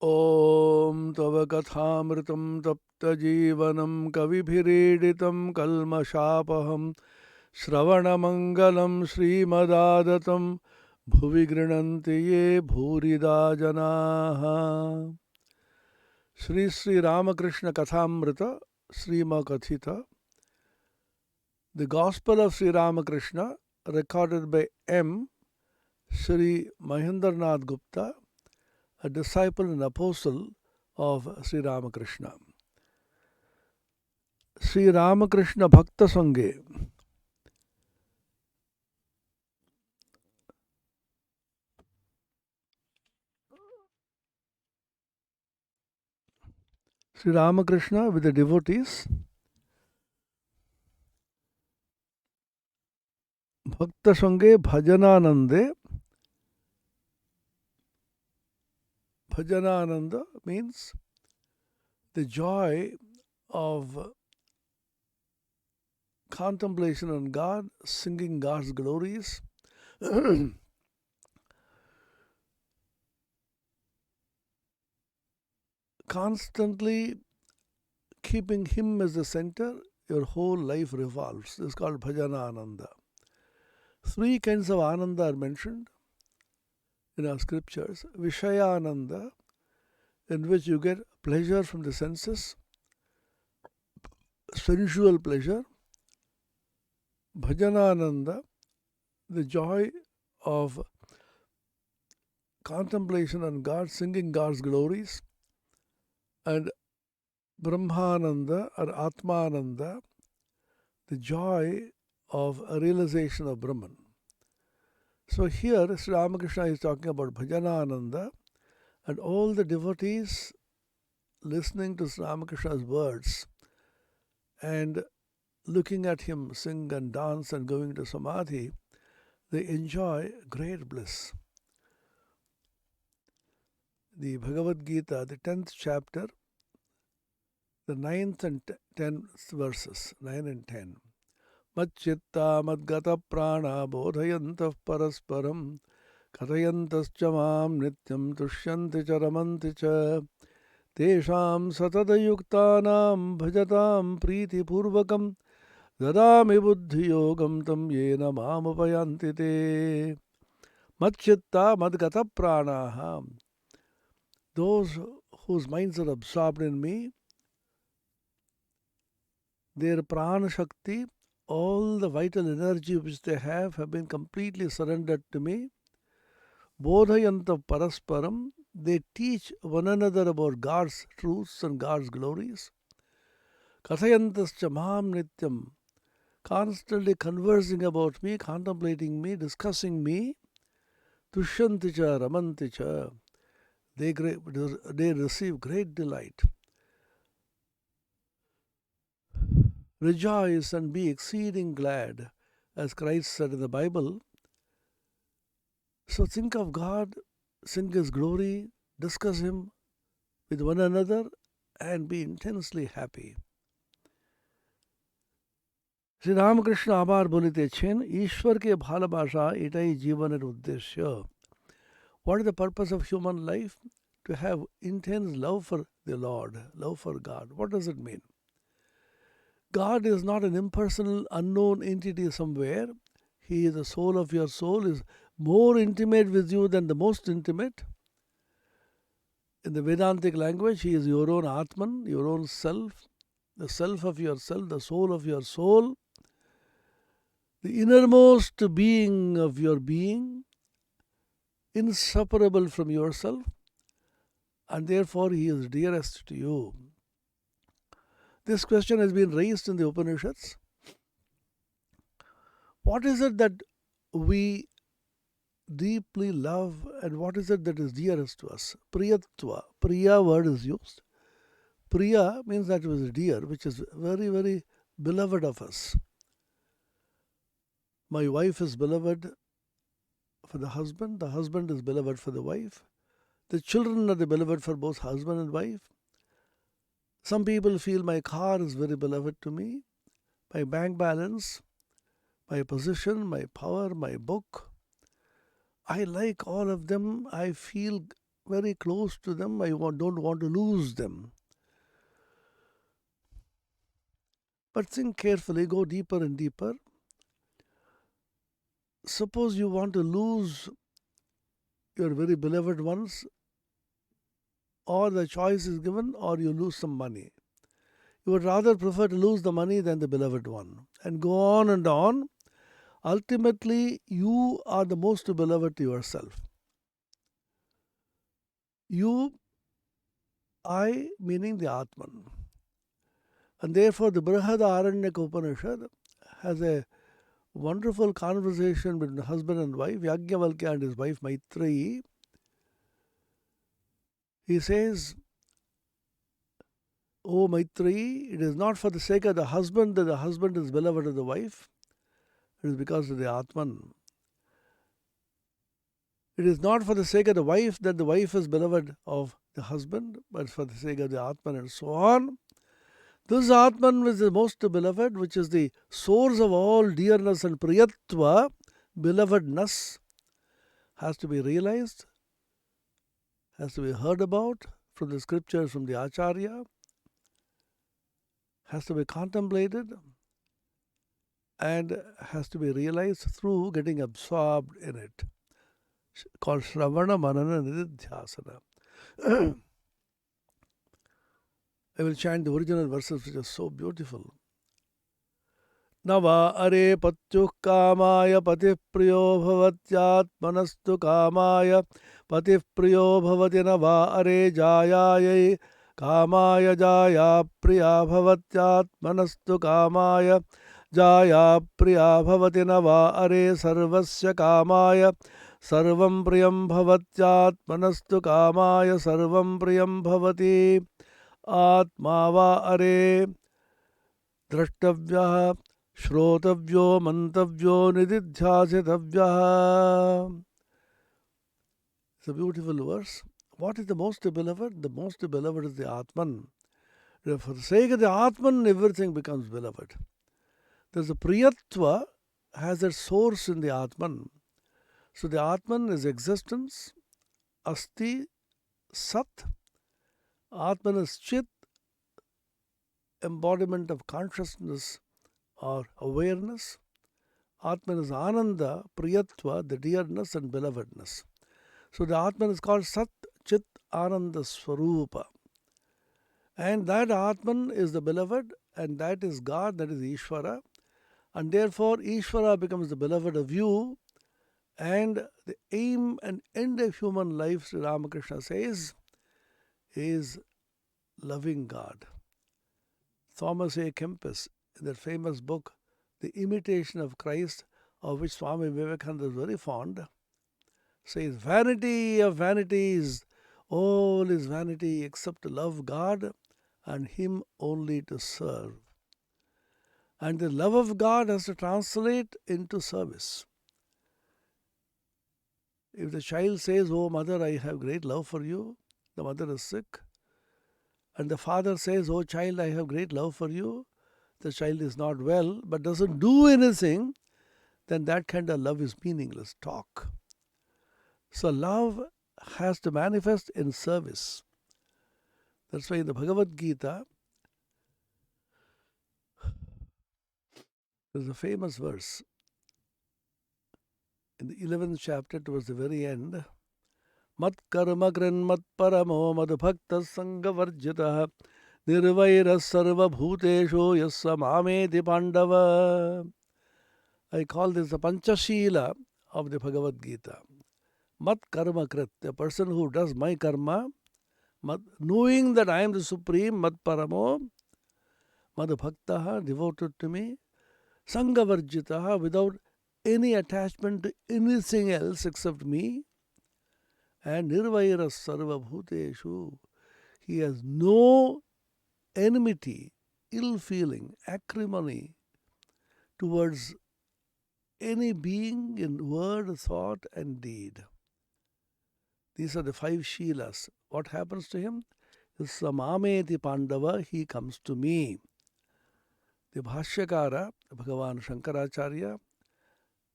ॐ तव कथामृतं तप्तजीवनं कविभिरीडितं कल्मषापहं श्रवणमङ्गलं श्रीमदादतं भुवि गृह्णन्ति ये भूरिदा जनाः। Shri Shri Ramakrishna कथामृत श्रीमकथित The Gospel of Sri Ramakrishna, recorded by M. Sri Mahendranath Gupta, a disciple and apostle of Sri Ramakrishna. Sri Ramakrishna Bhakta Sanghe. Sri Ramakrishna with the devotees. Bhakta Sanghe Bhajananande. Bhajanananda means the joy of contemplation on God, singing God's glories. Constantly keeping Him as the center, your whole life revolves. This is called Bhajana Ananda. Three kinds of Ananda are mentioned in our scriptures. Vishaya Ananda, in which you get pleasure from the senses, sensual pleasure. Bhajana Ananda, the joy of contemplation on God, singing God's glories. And Brahmananda or Atmananda, the joy of a realization of Brahman. So here Sri Ramakrishna is talking about Bhajanananda, and all the devotees listening to Sri Ramakrishna's words and looking at him sing and dance and going to Samadhi, they enjoy great bliss. The Bhagavad Gita, the 10th chapter, the 9th and 10th verses, 9 and 10. Madchitta madgata prana bodhayantah parasparam kathayantascha mam nityam tushyanti cha ramanti cha tesham satadayuktanam bhajatam priti purvakam dadami buddhi yogam tam yena mam upayanti te. Madchitta madgata pranaha, those whose minds are absorbed in me, their prana shakti, all the vital energy which they have been completely surrendered to me. Bodhayanta parasparam, they teach one another about God's truths and God's glories. Kathayantascha maham nityam, constantly conversing about me, contemplating me, discussing me. Tushyanticha ramanticha, they receive great delight. Rejoice and be exceeding glad, as Christ said in the Bible. So think of God, sing His glory, discuss Him with one another, and be intensely happy. Sri Ramakrishna আবার বলিতেছেন, ঈশ্বরকে ভালোবাসা এটাই জীবনের উদ্দেশ্য. What is the purpose of human life? To have intense love for the Lord, love for God. What does it mean? God is not an impersonal, unknown entity somewhere. He is the soul of your soul, is more intimate with you than the most intimate. In the Vedantic language, He is your own Atman, your own self, the self of yourself, the soul of your soul, the innermost being of your being, inseparable from yourself, and therefore He is dearest to you. This question has been raised in the Upanishads. What is it that we deeply love, and what is it that is dearest to us? Priyatva. Priya word is used. Priya means that it was dear, which is very, very beloved of us. My wife is beloved for the husband is beloved for the wife. The children are the beloved for both husband and wife. Some people feel my car is very beloved to me, my bank balance, my position, my power, my book. I like all of them. I feel very close to them. I don't want to lose them. But think carefully, go deeper and deeper. Suppose you want to lose your very beloved ones, or the choice is given, or you lose some money. You would rather prefer to lose the money than the beloved one. And go on and on. Ultimately, you are the most beloved to yourself. You, I, meaning the Atman. And therefore, the Brihadaranyaka Upanishad has a wonderful conversation between husband and wife, Yajnavalkya and his wife Maitreyi. He says, O Maitreyi, it is not for the sake of the husband that the husband is beloved of the wife. It is because of the Atman. It is not for the sake of the wife that the wife is beloved of the husband, but for the sake of the Atman, and so on. This Atman is the most beloved, which is the source of all dearness and priyatva, belovedness, has to be realized, has to be heard about from the scriptures, from the Acharya, has to be contemplated, and has to be realized through getting absorbed in it, called Shravana Manana Nididhyasana. I will chant the original verses, which are so beautiful. Nava are patyuh kamaya patih priyo bhavatyatmanastu kamaya patih priyo bhavati nava are jayayai kamaya jaya priya bhavatyatmanastu kamaya jaya priya bhavati nava are sarvasya kamaya sarvam priyam bhavatyatmanastu kamaya sarvam priyam bhavati आत्मा वा अरे द्रष्टव्यः श्रोतव्यो मंतव्यो निदिध्यासितव्यः. It's a beautiful verse. What is the most beloved? The most beloved is the Atman. For the sake of the Atman, everything becomes beloved. There's a Priyatva has its source in the Atman. So the Atman is existence, Asti, Sat. Atman is Chit, embodiment of consciousness or awareness. Atman is Ananda, Priyatva, the dearness and belovedness. So the Atman is called Sat Chit Ananda Swarupa. And that Atman is the beloved, and that is God, that is Ishvara. And therefore Ishvara becomes the beloved of you. And the aim and end of human life, Sri Ramakrishna says, is loving God. Thomas A. Kempis, in that famous book, The Imitation of Christ, of which Swami Vivekananda is very fond, says, vanity of vanities, all is vanity except to love God and Him only to serve. And the love of God has to translate into service. If the child says, oh mother, I have great love for you, the mother is sick, and the father says, oh child, I have great love for you, the child is not well, but doesn't do anything, then that kind of love is meaningless talk. So love has to manifest in service. That's why in the Bhagavad Gita, there's a famous verse in the 11th chapter towards the very end. Mat karma grin mat paramo mad bhakta sangha varjitah nirvaira sarva bhutesho yassa mameti pandava. I call this the Panchashila of the Bhagavad Gita. Mat karma krit, a person who does my karma, knowing that I am the Supreme, mad paramo, mad bhaktaha, devoted to me, sangha varjitaha, without any attachment to anything else except me, and nirvaira sarva bhuteshu, he has no enmity, ill feeling, acrimony towards any being in word, thought, and deed. These are the 5 Shilas. What happens to him? Samameti Pandava, he comes to me. The Bhashyakara, Bhagavan Shankaracharya,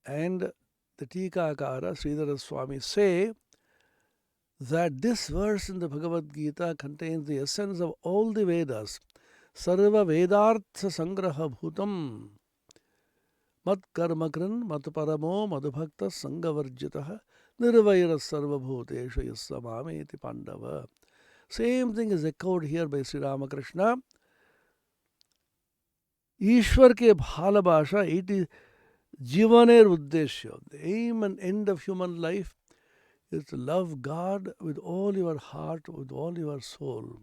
and the Tikakara, Sridhara Swami say that this verse in the Bhagavad Gita contains the essence of all the Vedas. Sarva Vedartha Sangraha Bhutam Mat Karmakran Mat Paramo Madhubhakta Sangavarjitaha Nirvaira Sarva Bhutesha Yasamameti Pandava. Same thing is echoed here by Sri Ramakrishna. ईश्वर के भालबाषा, it is जीवनेर उद्देश्य. The aim and end of human life is to love God with all your heart, with all your soul.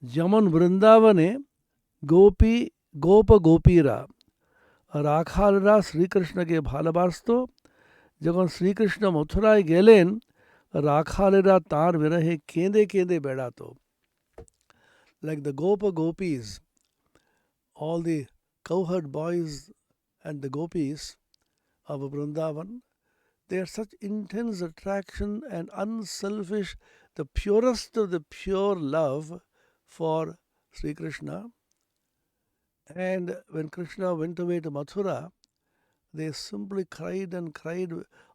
যেমন বৃন্দাবনে গোপী গোপ গোপীরা রাখালরা শ্রীকৃষ্ণকে ভালোবাসত, যখন শ্রীকৃষ্ণ মথুরায় গেলেন রাখালেরা তাঁর বিরহে কেঁদে কেঁদে বেড়াত. Like the Gopa Gopis, all the cowherd boys and the gopis of Vrindavan, they are such intense attraction and unselfish, the purest of the pure love for Sri Krishna. And when Krishna went away to Mathura, they simply cried and cried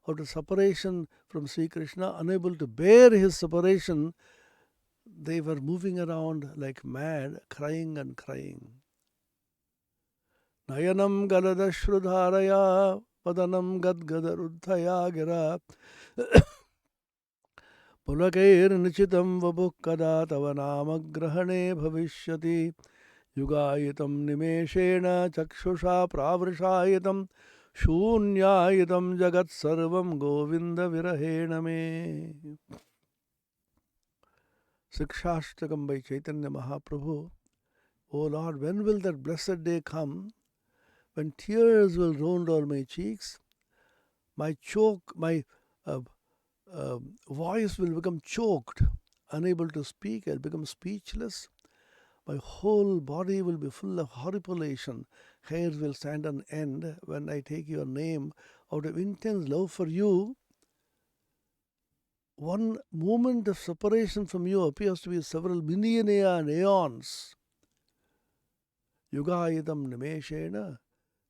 out of separation from Sri Krishna, unable to bear his separation. They were moving around like mad, crying and crying. Nayanam galadashrudharaya padanam gadgadaruddhaya gira pulakair nichitam vabukkada tava namagrahane bhavishyati yugayitam nimeshena chakshusha pravrishayitam shunyayitam jagat sarvam govinda virahena me. Sikshashtakam by Chaitanya Mahaprabhu. O Lord, when will that blessed day come when tears will roll down my cheeks, my voice will become choked, unable to speak, I'll become speechless, my whole body will be full of horripilation, hairs will stand on end when I take your name out of intense love for you. One moment of separation from you appears to be several millennia and aeons. Yugayitam nimeshena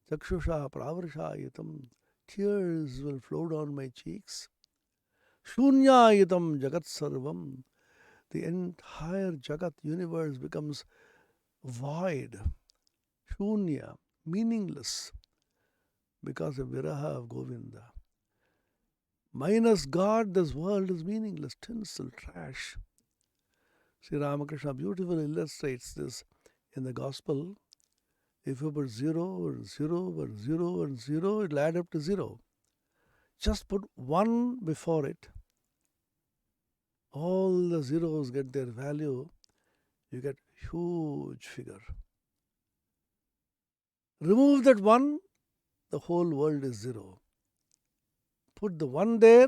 chakshusha pravrishayitam. Tears will flow down my cheeks. Shunyayitam jagat sarvam. The entire jagat universe becomes void. Shunya, meaningless, because of viraha of Govinda. Minus God, this world is meaningless, tinsel, trash. Sri Ramakrishna beautifully illustrates this in the Gospel. If you put 0 and 0 and 0 and 0, it will add up to 0. Just put 1 before it. All the zeros get their value. You get huge figure. Remove that 1, the whole world is 0. Put the 1 there,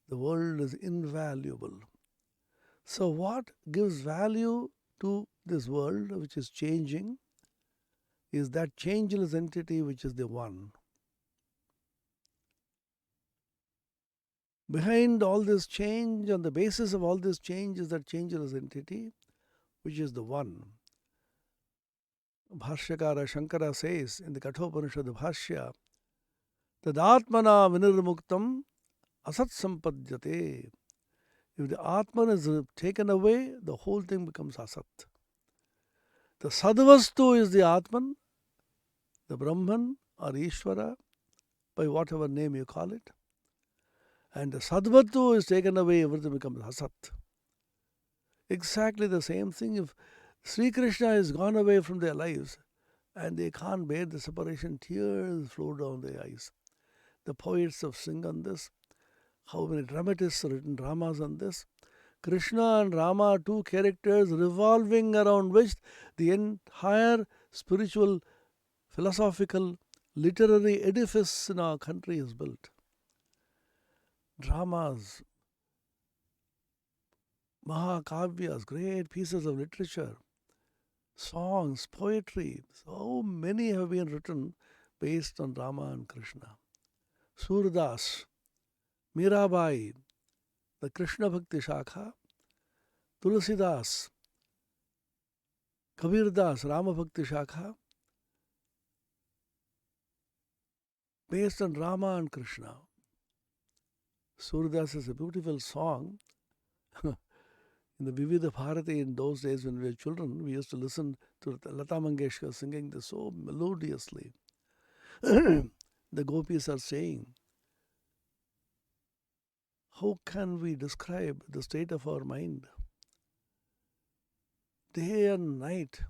the world is invaluable. So what gives value to this world which is changing is that changeless entity which is the One. Behind all this change, on the basis of all this change, is that changeless entity which is the One. Bhashyakara Shankara says in the Kathopanishad Bhashya, Tadatmana vinirmuktam asat sampadyate. If the Atman is taken away, the whole thing becomes asat. The Sadvastu is the Atman, the Brahman or Ishvara, by whatever name you call it. And the Sadvatu is taken away, everything becomes asat. Exactly the same thing if Sri Krishna is gone away from their lives and they can't bear the separation, tears flow down their eyes. The poets have sung on this. How many dramatists have written dramas on this? Krishna and Rama are two characters revolving around which the entire spiritual, philosophical, literary edifice in our country is built. Dramas, Mahakavyas, great pieces of literature, songs, poetry, so many have been written based on Rama and Krishna. Surdas, Mirabai, the Krishna Bhakti Shakha, Tulsidas, Kabir Das, Rama Bhakti Shakha, based on Rama and Krishna. Surdas is a beautiful song. In the Vividha Bharati, in those days when we were children, we used to listen to Lata Mangeshkar singing this so melodiously. The gopis are saying, how can we describe the state of our mind? Day and night,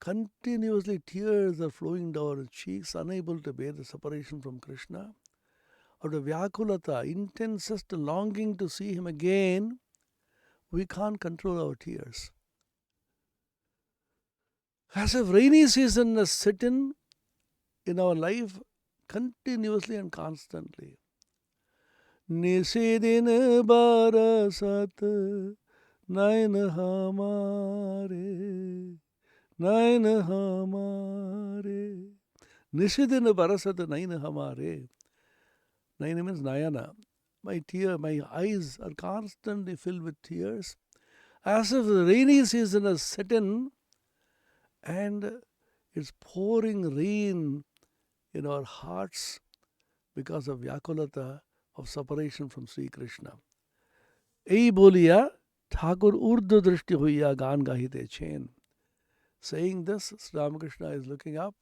continuously tears are flowing down our cheeks, unable to bear the separation from Krishna. Out of Vyakulata, intensest longing to see him again, we can't control our tears. As if rainy season has set in our life continuously and constantly. निशिदिन बरसत नैन हमारे नैन हमारे निशिदिन बरसत नैन हमारे. Naina means Nayana. My eyes are constantly filled with tears, as if the rainy season has set in and it's pouring rain in our hearts because of Vyakulata of separation from Sri Krishna. Ei boliya Thakur urdu drishti huiya gan gahite chain. Saying this, Sri Ramakrishna is looking up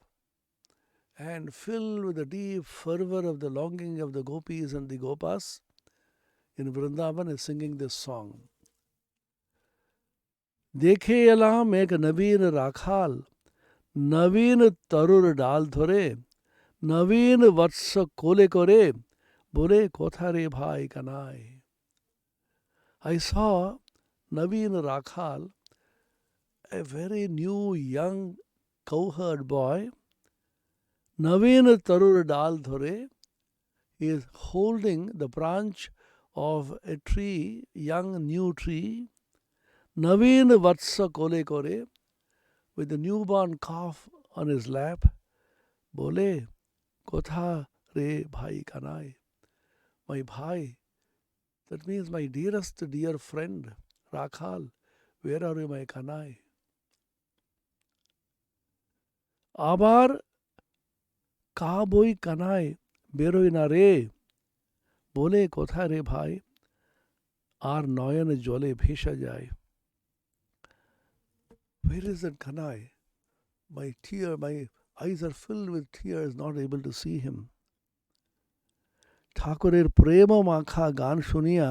and filled with the deep fervor of the longing of the gopis and the gopas in Vrindavan is singing this song. Dekhe alam ek naveen rakhal, naveen tarur dal dhore, naveen vatsa kole kore, bole kothare bhai kanai. I saw Naveen Rakhal, a very new young cowherd boy. Naveen Tarur Dal Dhore, he is holding the branch of a tree, young new tree. Naveen Vatsa Kole Kore, with the newborn calf on his lap. Bole Kotha Re Bhai Kanai. My bhai, that means my dearest dear friend, Rakhal, where are you, my Kanai? Abar ka boi Kanai, beroi na re, bole kotha re bhai, ar noyan jole bhesha jai. Where is that Kanai? My eyes are filled with tears, not able to see him. ঠাকুরের প্রেম মাখা গান শুনিয়া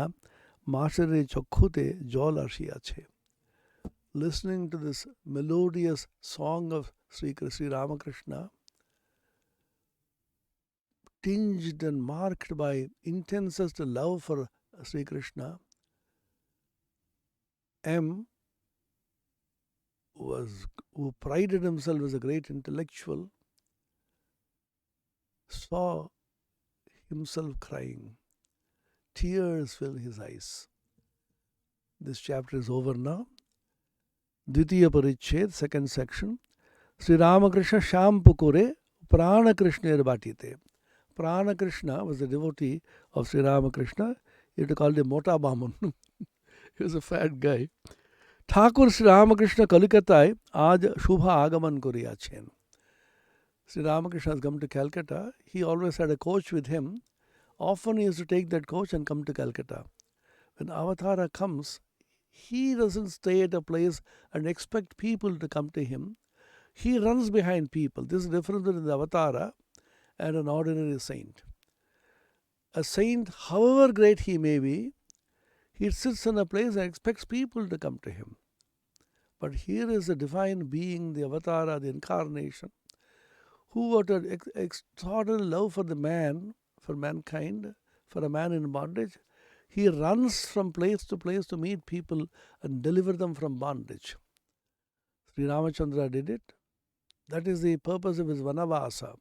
মাসের চক্ষুতে জল আসিয়াছে. Listening to this melodious song of Sri Ramakrishna, tinged and marked by intensest love for Sri Krishna, M, who prided himself as a great intellectual, saw himself crying. Tears filled his eyes. This chapter is over now. Dvitiya Pariched, second section. Sri Ramakrishna Sham Pukure, Prana Krishna Batite. Prana Krishna was a devotee of Sri Ramakrishna. You have to call him Mota Baman. He was a fat guy. Thakur Sri Ramakrishna Kalikataয় আজ শুভ আগমন করিয়াছেন. Sri Ramakrishna has come to Calcutta. He always had a coach with him. Often he used to take that coach and come to Calcutta. When Avatara comes, he doesn't stay at a place and expect people to come to him. He runs behind people. This is the difference between the Avatara and an ordinary saint. A saint, however great he may be, he sits in a place and expects people to come to him. But here is a divine being, the Avatara, the incarnation, who out of extraordinary love for the man, for mankind, for a man in bondage, he runs from place to meet people and deliver them from bondage. Sri Ramachandra did it. That is the purpose of his Vanavasa.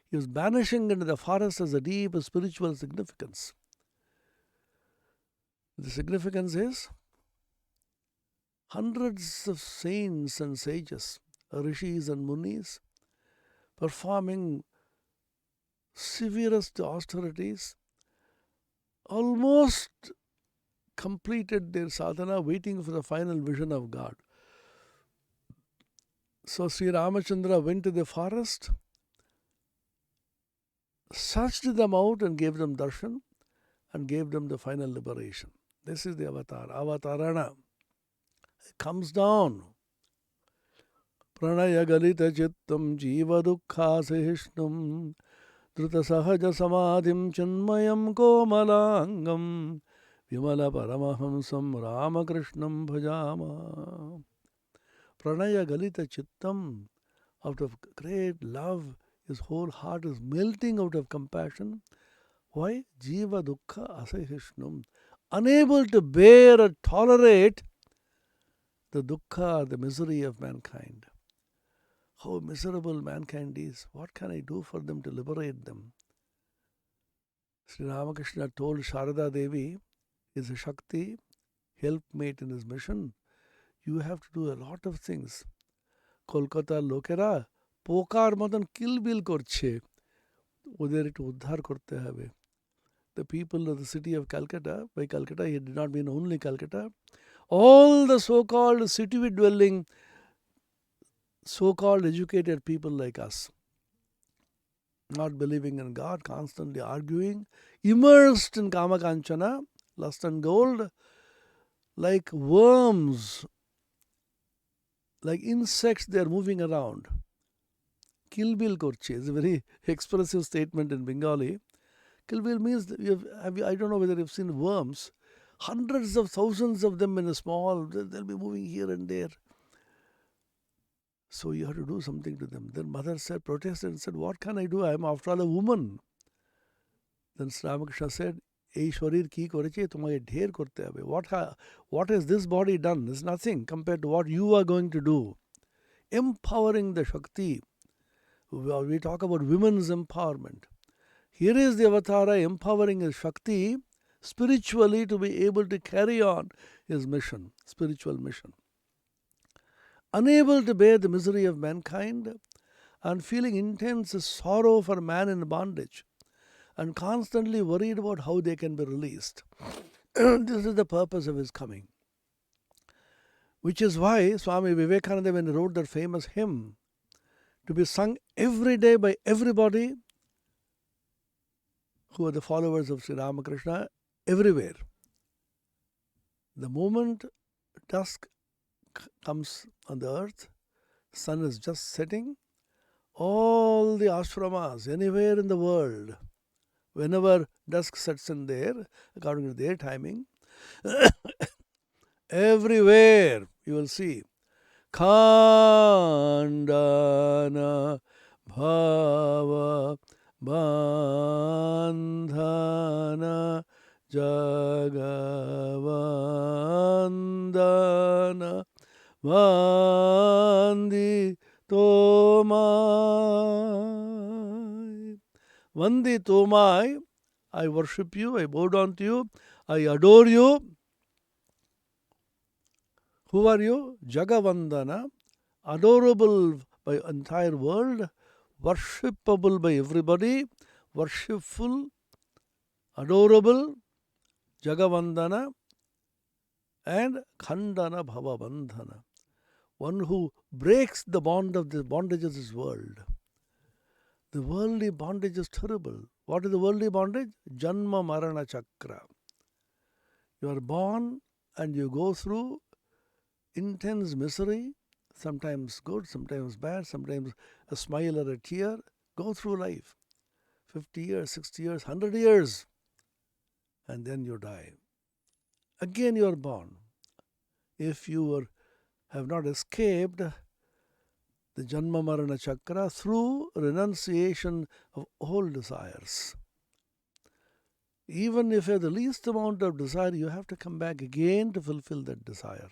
He was banishing into the forest as a deep spiritual significance. The significance is hundreds of saints and sages, rishis and munis, performing severest austerities, almost completed their sadhana, waiting for the final vision of God. So Sri Ramachandra went to the forest, searched them out and gave them darshan, and gave them the final liberation. This is the avatar. Avatarana. It comes down. Pranaya galita chittam jiva dukkha sahishnam dhruta sahaja samadhim chinmayam komalangam vimala paramahamsam ramakrishnam bhajama. Pranaya galita chittam, out of great love, his whole heart is melting out of compassion. Why? Jiva dukkha asahishnam. Unable to bear or tolerate the dukkha, the misery of mankind. How miserable mankind is. What can I do for them to liberate them? Sri Ramakrishna told Sharada Devi, is a Shakti, helpmate in his mission. You have to do a lot of things. Kolkata লোকেরা পোকার মতন কিলবিল করছে, ওদের একটু উদ্ধার করতে হবে. The people of the city of Calcutta, by Calcutta he did not mean only Calcutta, all the so-called city-dwelling, so-called educated people like us, not believing in God, constantly arguing, immersed in Kama Kanchana, lust and gold, like worms, like insects, they are moving around. Kilbil korche is a very expressive statement in Bengali. Kilbil means that I don't know whether you've seen worms, hundreds of thousands of them in a small, they'll be moving here and there. So you have to do something to them. Then mother said, protested and said, what can I do? I am after all a woman. Then Sri Ramakrishna said, এই শরীর কি করেছে তোমাকে ঢের করতে হবে. What has this body done? It's nothing compared to what you are going to do. Empowering the Shakti. We talk about women's empowerment. Here is the Avatara empowering his Shakti spiritually to be able to carry on his mission, spiritual mission. Unable to bear the misery of mankind and feeling intense sorrow for man in bondage and constantly worried about how they can be released. This is the purpose of his coming. Which is why Swami Vivekananda, when he wrote that famous hymn, to be sung every day by everybody who are the followers of Sri Ramakrishna everywhere. The moment dusk comes on the earth, sun is just setting, all the ashramas anywhere in the world, whenever dusk sets in there, according to their timing, everywhere you will see Khandana Bhava Bandhana Jagavandana Vandi Tomai. Vandi Tomai, I worship you, I bow down to you, I adore you. Who are you? Jagavandana, adorable by entire world, worshipable by everybody, worshipful, adorable, Jagavandana, and Khandana Bhavabandhana, one who breaks the bond of the bondages of this world. The worldly bondage is terrible. What is the worldly bondage? Janma Marana Chakra. You are born and you go through intense misery, sometimes good, sometimes bad, sometimes a smile or a tear. Go through life. 50 years, 60 years, 100 years. And then you die. Again you are born. If you have not escaped the Janma Marana Chakra through renunciation of all desires. Even if you have the least amount of desire, you have to come back again to fulfill that desire.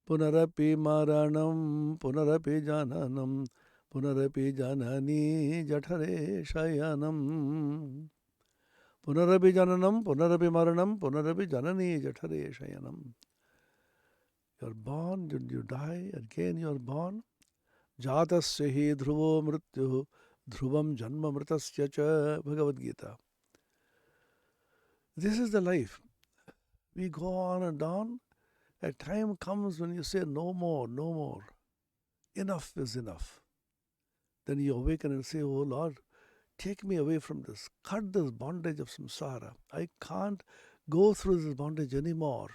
Punarapi Maranam, Punarapi Jananam, Punarapi Janani Jathare Shayanam. Punarapi Jananam, Punarapi Maranam, Punarapi Janani Jathare Shayanam. You are born, you die, again you are born. Jatasya hi dhruvo mrityu, dhruvam janma mritasya cha, Bhagavad Gita. This is the life. We go on and on. A time comes when you say, no more, no more. Enough is enough. Then you awaken and say, oh Lord, take me away from this. Cut this bondage of samsara. I can't go through this bondage anymore.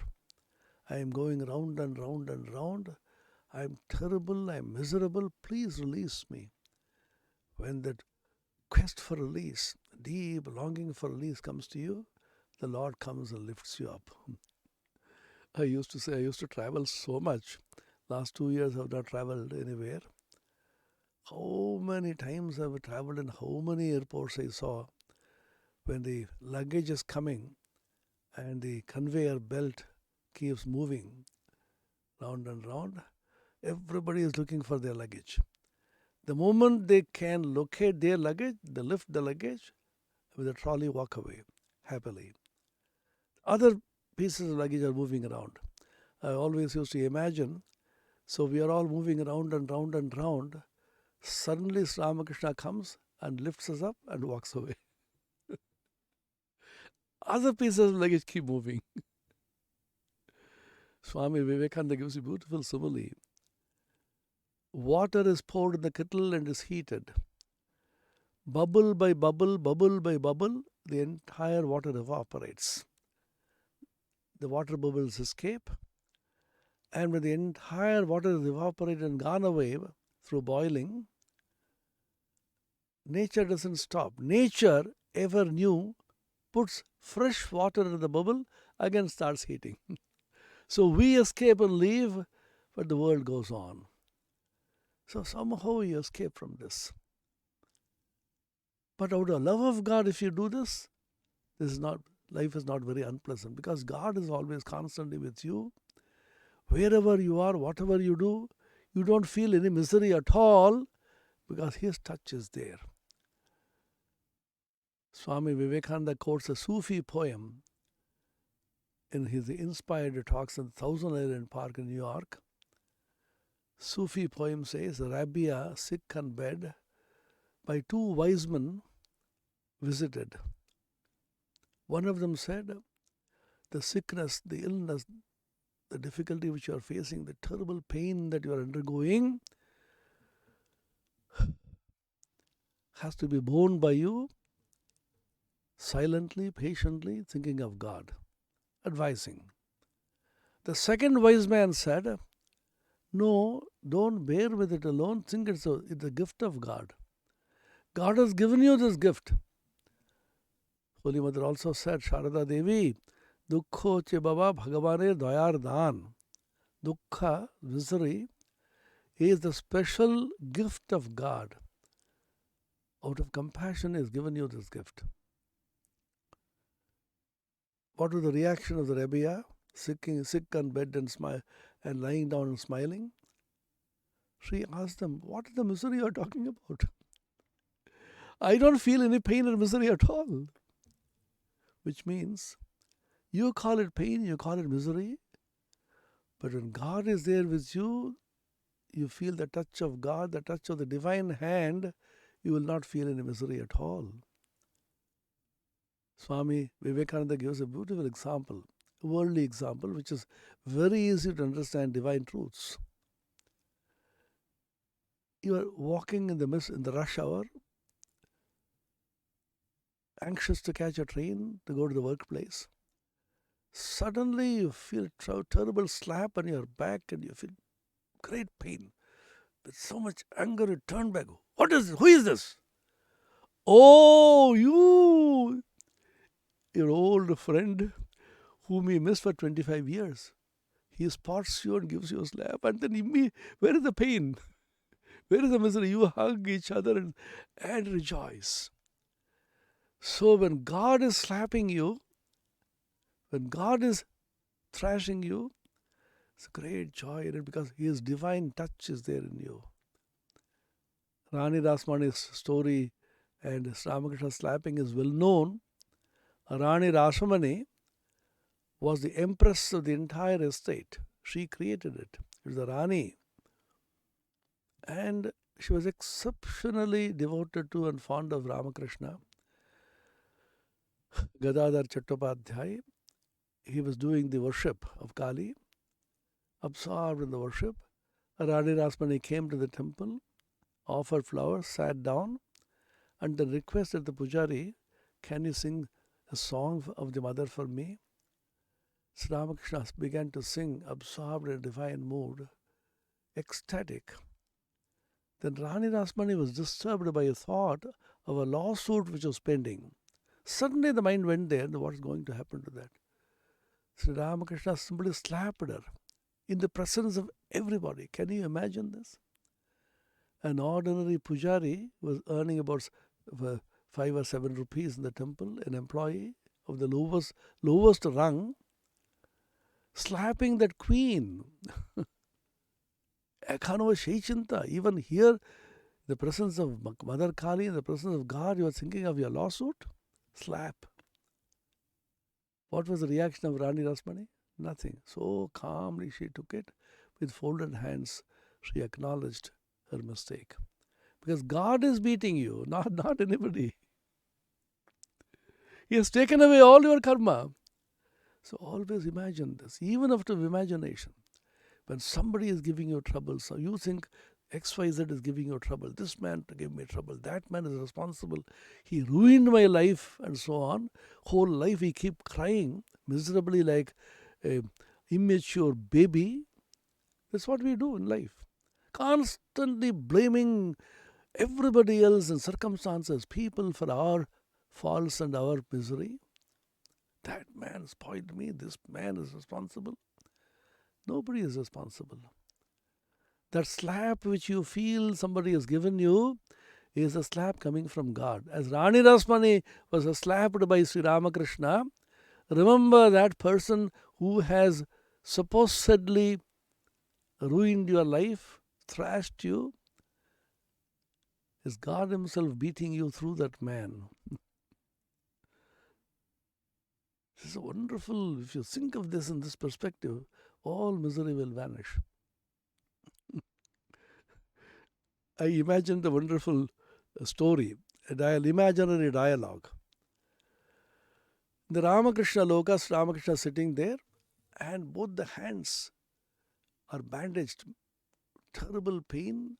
I am going round and round and round. I am terrible. I am miserable. Please release me. When that quest for release, deep longing for release comes to you, the Lord comes and lifts you up. I used to say I used to travel so much. Last 2 years I have not traveled anywhere. How many times I have traveled and how many airports I saw when the luggage is coming and the conveyor belt keeps moving round and round. Everybody is looking for their luggage. The moment they can locate their luggage, they lift the luggage with a trolley, walk away happily. Other pieces of luggage are moving around. I always used to imagine, so we are all moving around and round and round. Suddenly Sri Ramakrishna comes and lifts us up and walks away. Other pieces of luggage keep moving. Swami Vivekananda gives a beautiful simile. Water is poured in the kettle and is heated. Bubble by bubble, bubble by bubble, the entire water evaporates. The water bubbles escape, and when the entire water is evaporated and gone away through boiling, nature doesn't stop. Nature, ever new, puts fresh water in the bubble, again starts heating. So we escape and leave, but the world goes on. So somehow you escape from this. But out of love of God, if you do this, life is not very unpleasant, because God is always constantly with you. Wherever you are, whatever you do, you don't feel any misery at all, because His touch is there. Swami Vivekananda quotes a Sufi poem in his inspired talks in Thousand Island Park in New York. Sufi poem says, Rabia, sick on bed, by two wise men visited. One of them said, the sickness, the illness, the difficulty which you are facing, the terrible pain that you are undergoing has to be borne by you silently, patiently, thinking of God, advising. The second wise man said, no, don't bear with it alone. Think it's a gift of God. God has given you this gift. Holy Mother also said, Sharada Devi, Dukkho che baba bhagavane dayar dan. Dukkha, misery, is the special gift of God. Out of compassion, He has given you this gift. What was the reaction of the Rabia? Sick on bed and lying down and smiling. She asked them, what is the misery you are talking about? I don't feel any pain or misery at all. Which means, you call it pain, you call it misery, but when God is there with you, you feel the touch of God, the touch of the divine hand, you will not feel any misery at all. Swami Vivekananda gives a beautiful example, a worldly example, which is very easy to understand divine truths. You are walking in the rush hour, anxious to catch a train to go to the workplace. Suddenly you feel a terrible slap on your back and you feel great pain. With so much anger, you turn back. What is this? Who is this? Oh, you, your old friend whom you missed for 25 years. He spots you and gives you a slap, and then where is the pain? Where is the misery? You hug each other and rejoice. So when God is slapping you, when God is thrashing you, it's a great joy in it, because His divine touch is there in you. Rani Rasmani's story and Sri Ramakrishna slapping is well known. Rani Rasmani was the empress of the entire estate. She created it. It was the Rani. And she was exceptionally devoted to and fond of Ramakrishna. Gadadhar Chattopadhyay, he was doing the worship of Kali, absorbed in the worship. Rani Rasmani came to the temple, offered flowers, sat down, and then requested the Pujari, can you sing a song of the mother for me? Sri Ramakrishna began to sing, absorbed in a divine mood, ecstatic. Then Rani Rasmani was disturbed by a thought of a lawsuit which was pending. Suddenly the mind went there, and what is going to happen to that? Sri Ramakrishna simply slapped her in the presence of everybody. Can you imagine this? An ordinary pujari was earning about 5 or 7 rupees in the temple, an employee of the lowest rung, slapping that queen. Ekhanova Sheichinta, even here, the presence of Mother Kali, in the presence of God, you are thinking of your lawsuit? Slap. What was the reaction of Rani Rasmani? Nothing. So calmly she took it. With folded hands, she acknowledged her mistake. Because God is beating you, not anybody. He has taken away all your karma. So always imagine this, even after imagination. When somebody is giving you trouble, so you think XYZ is giving you trouble, this man gave me trouble, that man is responsible, he ruined my life, and so on. Whole life we keep crying miserably like a immature baby. That's what we do in life. Constantly blaming everybody else and circumstances, people for our faults and our misery. That man spoiled me, this man is responsible. Nobody is responsible. That slap which you feel somebody has given you is a slap coming from God. As Rani Rasmani was slapped by Sri Ramakrishna, remember that person who has supposedly ruined your life, thrashed you, is God Himself beating you through that man. This is wonderful. If you think of this in this perspective, all misery will vanish. I imagined a wonderful story, imaginary dialogue. The Ramakrishna Lokas, Ramakrishna sitting there, and both the hands are bandaged. Terrible pain.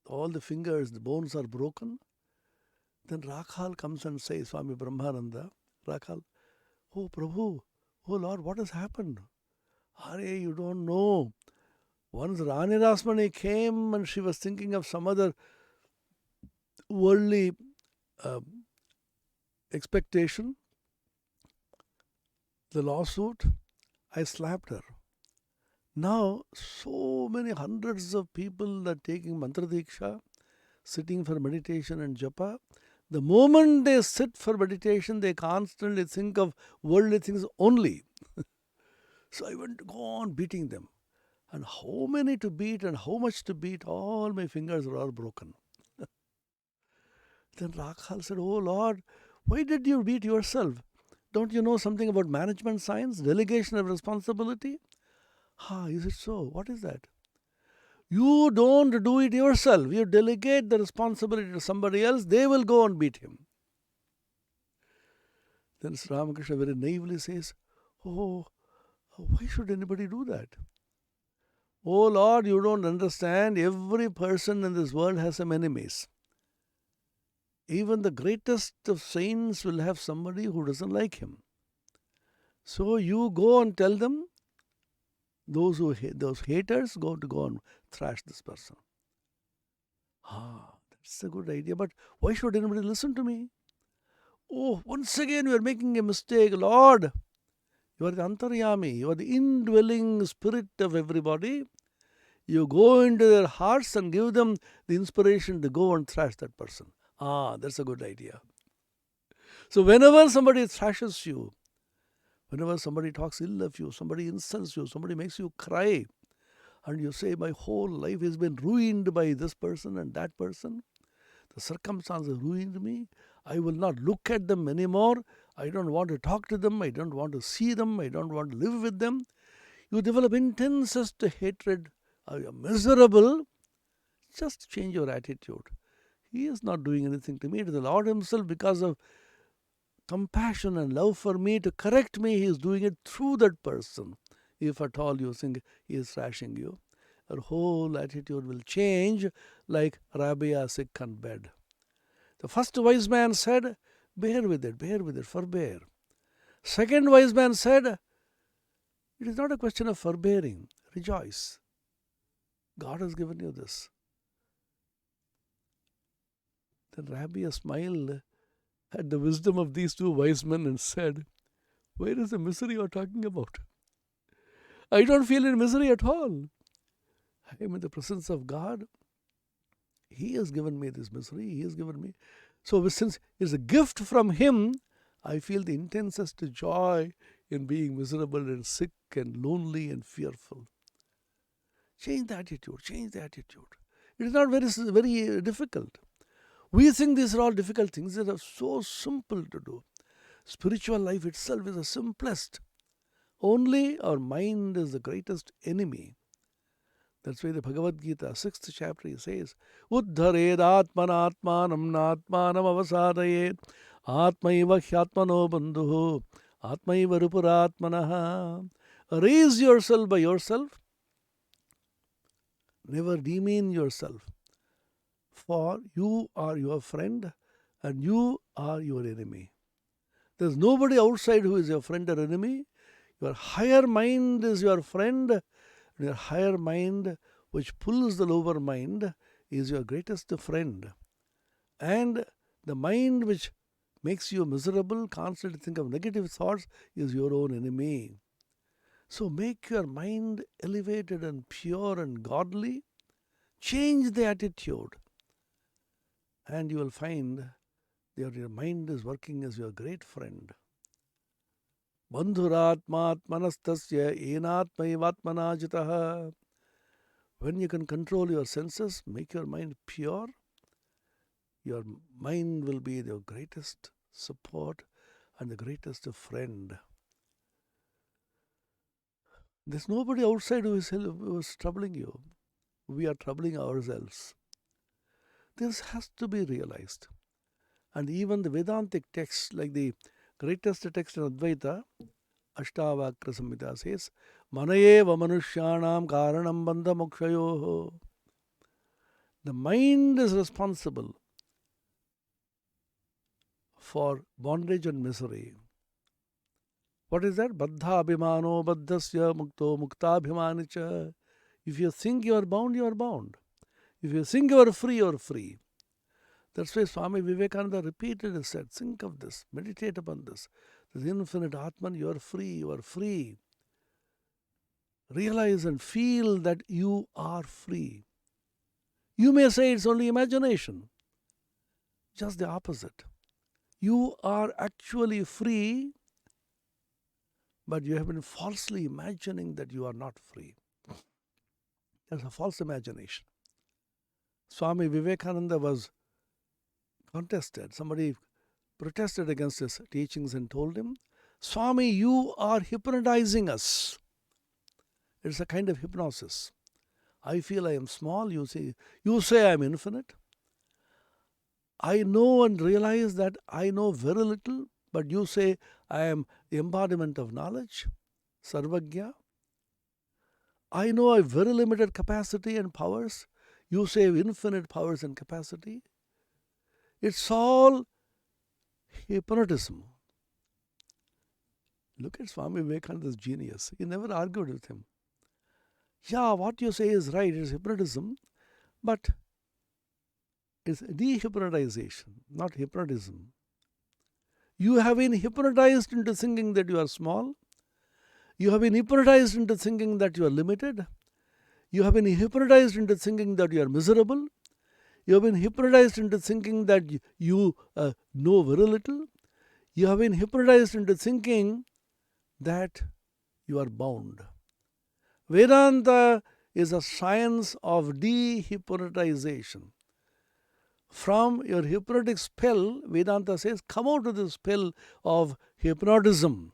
All the fingers, the bones are broken. Then Rakhal comes and says, Swami Brahmananda, Rakhal, oh Prabhu, oh Lord, what has happened? Are you don't know. Once Rani Rasmani came and she was thinking of some other worldly expectation, the lawsuit, I slapped her. Now, so many hundreds of people are taking mantra diksha, sitting for meditation and japa. The moment they sit for meditation, they constantly think of worldly things only. So I went to go on beating them. And how many to beat and how much to beat, all my fingers are all broken. Then Rakhal said, oh Lord, why did you beat yourself? Don't you know something about management science, delegation of responsibility? Is it so? What is that? You don't do it yourself. You delegate the responsibility to somebody else, they will go and beat him. Then Sri Ramakrishna very naively says, oh, why should anybody do that? Oh Lord, you don't understand. Every person in this world has some enemies. Even the greatest of saints will have somebody who doesn't like him. So you go and tell them, those haters go and thrash this person. That's a good idea. But why should anybody listen to me? Oh, once again you are making a mistake. Lord, you are the Antaryami. You are the indwelling spirit of everybody. You go into their hearts and give them the inspiration to go and thrash that person. That's a good idea. So whenever somebody thrashes you, whenever somebody talks ill of you, somebody insults you, somebody makes you cry, and you say, my whole life has been ruined by this person and that person, the circumstances ruined me, I will not look at them anymore, I don't want to talk to them, I don't want to see them, I don't want to live with them. You develop intensest hatred, you are miserable. Just change your attitude. He is not doing anything to me. It is the Lord Himself, because of compassion and love for me, to correct me. He is doing it through that person. If at all you think He is thrashing you, your whole attitude will change like Rabia sick on bed. The first wise man said, bear with it, forbear. Second wise man said, it is not a question of forbearing, rejoice. God has given you this. Then Rabbi smiled at the wisdom of these two wise men and said, where is the misery you are talking about? I don't feel any misery at all. I am in the presence of God. He has given me this misery. He has given me. So since it's a gift from Him, I feel the intensest joy in being miserable and sick and lonely and fearful. Change the attitude. Change the attitude. It is not very difficult. We think these are all difficult things that are so simple to do. Spiritual life itself is the simplest. Only our mind is the greatest enemy. That's why the Bhagavad Gita, 6th chapter, he says, Uddhared atmanatmanam natmanam avasadayet atmaiva hyatmano bandhuho atmaiva rupuratmanaha. Raise yourself by yourself. Never demean yourself. For you are your friend and you are your enemy. There's nobody outside who is your friend or enemy. Your higher mind is your friend. Your higher mind, which pulls the lower mind, is your greatest friend. And the mind which makes you miserable, constantly think of negative thoughts, is your own enemy. So make your mind elevated and pure and godly. Change the attitude. And you will find that your mind is working as your great friend. Bandhuratmatmanastasya enatmaivatmanajitaha. When you can control your senses, make your mind pure, your mind will be the greatest support and the greatest friend. There's nobody outside who is troubling you. We are troubling ourselves. This has to be realized. And even the Vedantic texts, like the greatest text in Advaita, Ashtavakra Samhita says, Manayeva manushyanam karanam bandha mokshayoho. The mind is responsible for bondage and misery. What is that? Baddha abhimano baddhasya mukto mukta abhimanicha. If you think you are bound, you are bound. If you think you are free, you are free. That's why Swami Vivekananda repeatedly said, think of this, meditate upon this. The infinite Atman, you are free, you are free. Realize and feel that you are free. You may say it's only imagination. Just the opposite. You are actually free, but you have been falsely imagining that you are not free. That's a false imagination. Swami Vivekananda was contested. Somebody protested against his teachings and told him, Swami, you are hypnotizing us. It's a kind of hypnosis. I feel I am small, you say I am infinite. I know and realize that I know very little, but you say I am the embodiment of knowledge, Sarvagya. I know I have very limited capacity and powers. You say infinite powers and capacity. It's all hypnotism. Look at Swami Vivekananda's genius. He never argued with him. Yeah, what you say is right, it's hypnotism, but it's dehypnotization, not hypnotism. You have been hypnotized into thinking that you are small. You have been hypnotized into thinking that you are limited. You have been hypnotized into thinking that you are miserable. You have been hypnotized into thinking that you know very little. You have been hypnotized into thinking that you are bound. Vedanta is a science of dehypnotization. From your hypnotic spell, Vedanta says, come out of the spell of hypnotism,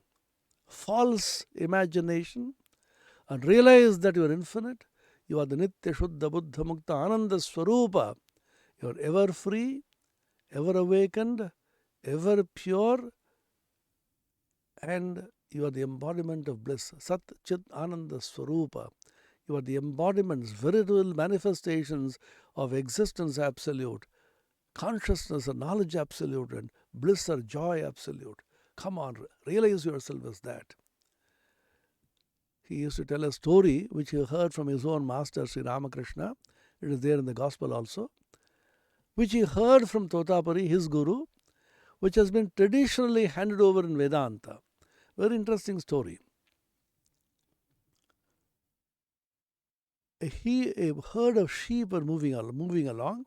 false imagination, and realize that you are infinite. You are the Nitya Shuddha Buddha Mukta Ananda Swarupa. You are ever free, ever awakened, ever pure, and you are the embodiment of bliss. Sat Chit Ananda Swarupa. You are the embodiments, very real manifestations of existence absolute. consciousness or knowledge absolute and bliss or joy absolute. Come on, realize yourself as that. He used to tell a story which he heard from his own master, Sri Ramakrishna. It is there in the Gospel also. Which he heard from Totapari, his guru, which has been traditionally handed over in Vedanta. Very interesting story. A herd of sheep were moving along,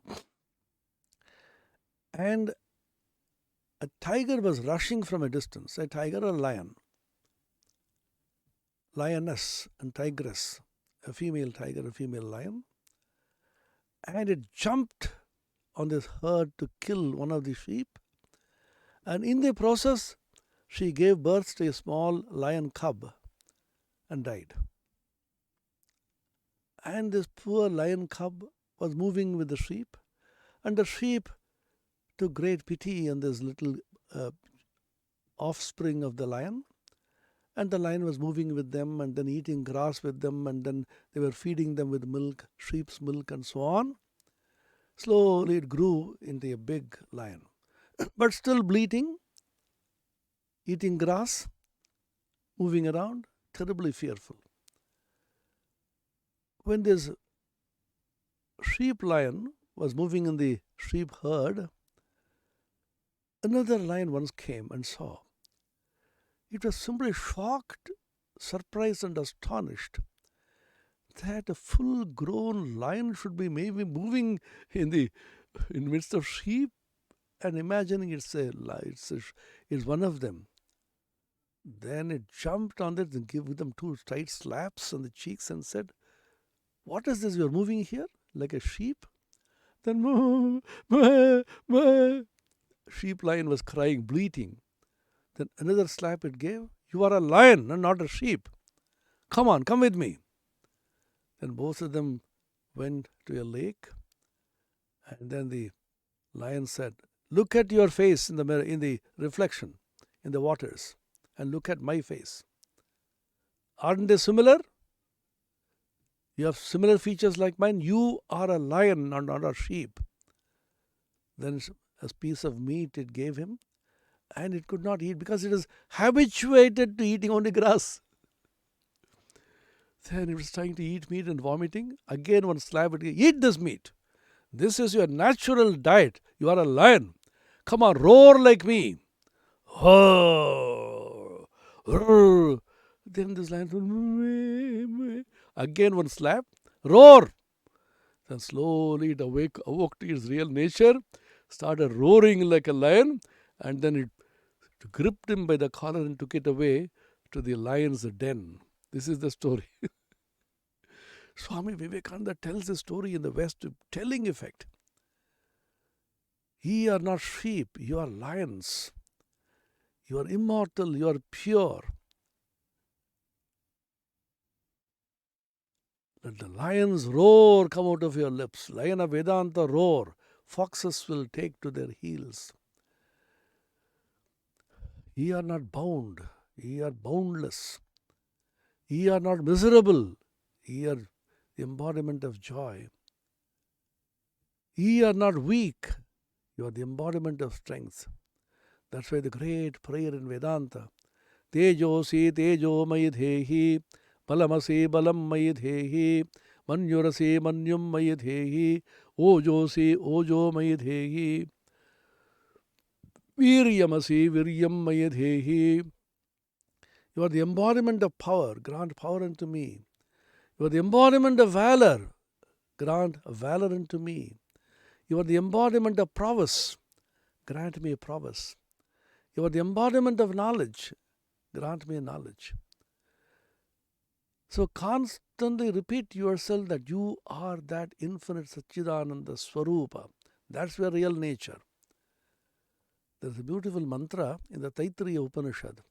and a tiger was rushing from a distance. A tiger or lion. Lioness and tigress. A female tiger, a female lion. And it jumped on this herd to kill one of the sheep. And in the process, she gave birth to a small lion cub and died. And this poor lion cub was moving with the sheep, and the sheep took great pity on this little offspring of the lion, and the lion was moving with them and then eating grass with them, and then they were feeding them with milk, sheep's milk and so on. Slowly it grew into a big lion, but still bleating, eating grass, moving around, terribly fearful. When this sheep lion was moving in the sheep herd, another lion once came and saw. It was simply shocked, surprised and astonished that a full-grown lion should be maybe moving in the midst of sheep, and imagining it's one of them. Then it jumped on it and gave them two tight slaps on the cheeks and said, "What is this? You are moving here like a sheep?" Then sheep lion was crying, bleating. Then another slap it gave. "You are a lion and not a sheep. Come on, come with me." Then both of them went to a lake, and then the lion said, "Look at your face in the mirror, in the reflection, in the waters, and look at my face. Aren't they similar? You have similar features like mine. You are a lion and not a sheep." Then a piece of meat it gave him, and it could not eat because it is habituated to eating only grass. Then it was trying to eat meat and vomiting. Again one slap it gave, "Eat this meat. This is your natural diet. You are a lion. Come on, roar like me." Oh, roar. Then this lion, again one slap, "Roar." Then slowly it awoke to its real nature, started roaring like a lion, and then it gripped him by the collar and took it away to the lion's den. This is the story. Swami Vivekananda tells the story in the West with telling effect. Ye are not sheep, you are lions. You are immortal, you are pure. Let the lion's roar come out of your lips. Lion of Vedanta roar. Foxes will take to their heels. Ye are not bound. Ye are boundless. Ye are not miserable. Ye are the embodiment of joy. Ye are not weak. You are the embodiment of strength. That's why the great prayer in Vedanta, Tejosi tejo mayi dhehi, balamasi balam mayi dhehi, manyurasi manyum mayi dhehi, ojosi ojo mayi dhehi, viryamasi viryam mayi dhehi. You are the embodiment of power, grant power unto me. You are the embodiment of valor, grant valor unto me. You are the embodiment of prowess, grant me a prowess. You are the embodiment of knowledge, grant me knowledge. So constantly repeat to yourself that you are that infinite Satchidananda Swarupa. That's your real nature. There's a beautiful mantra in the Taittiriya Upanishad.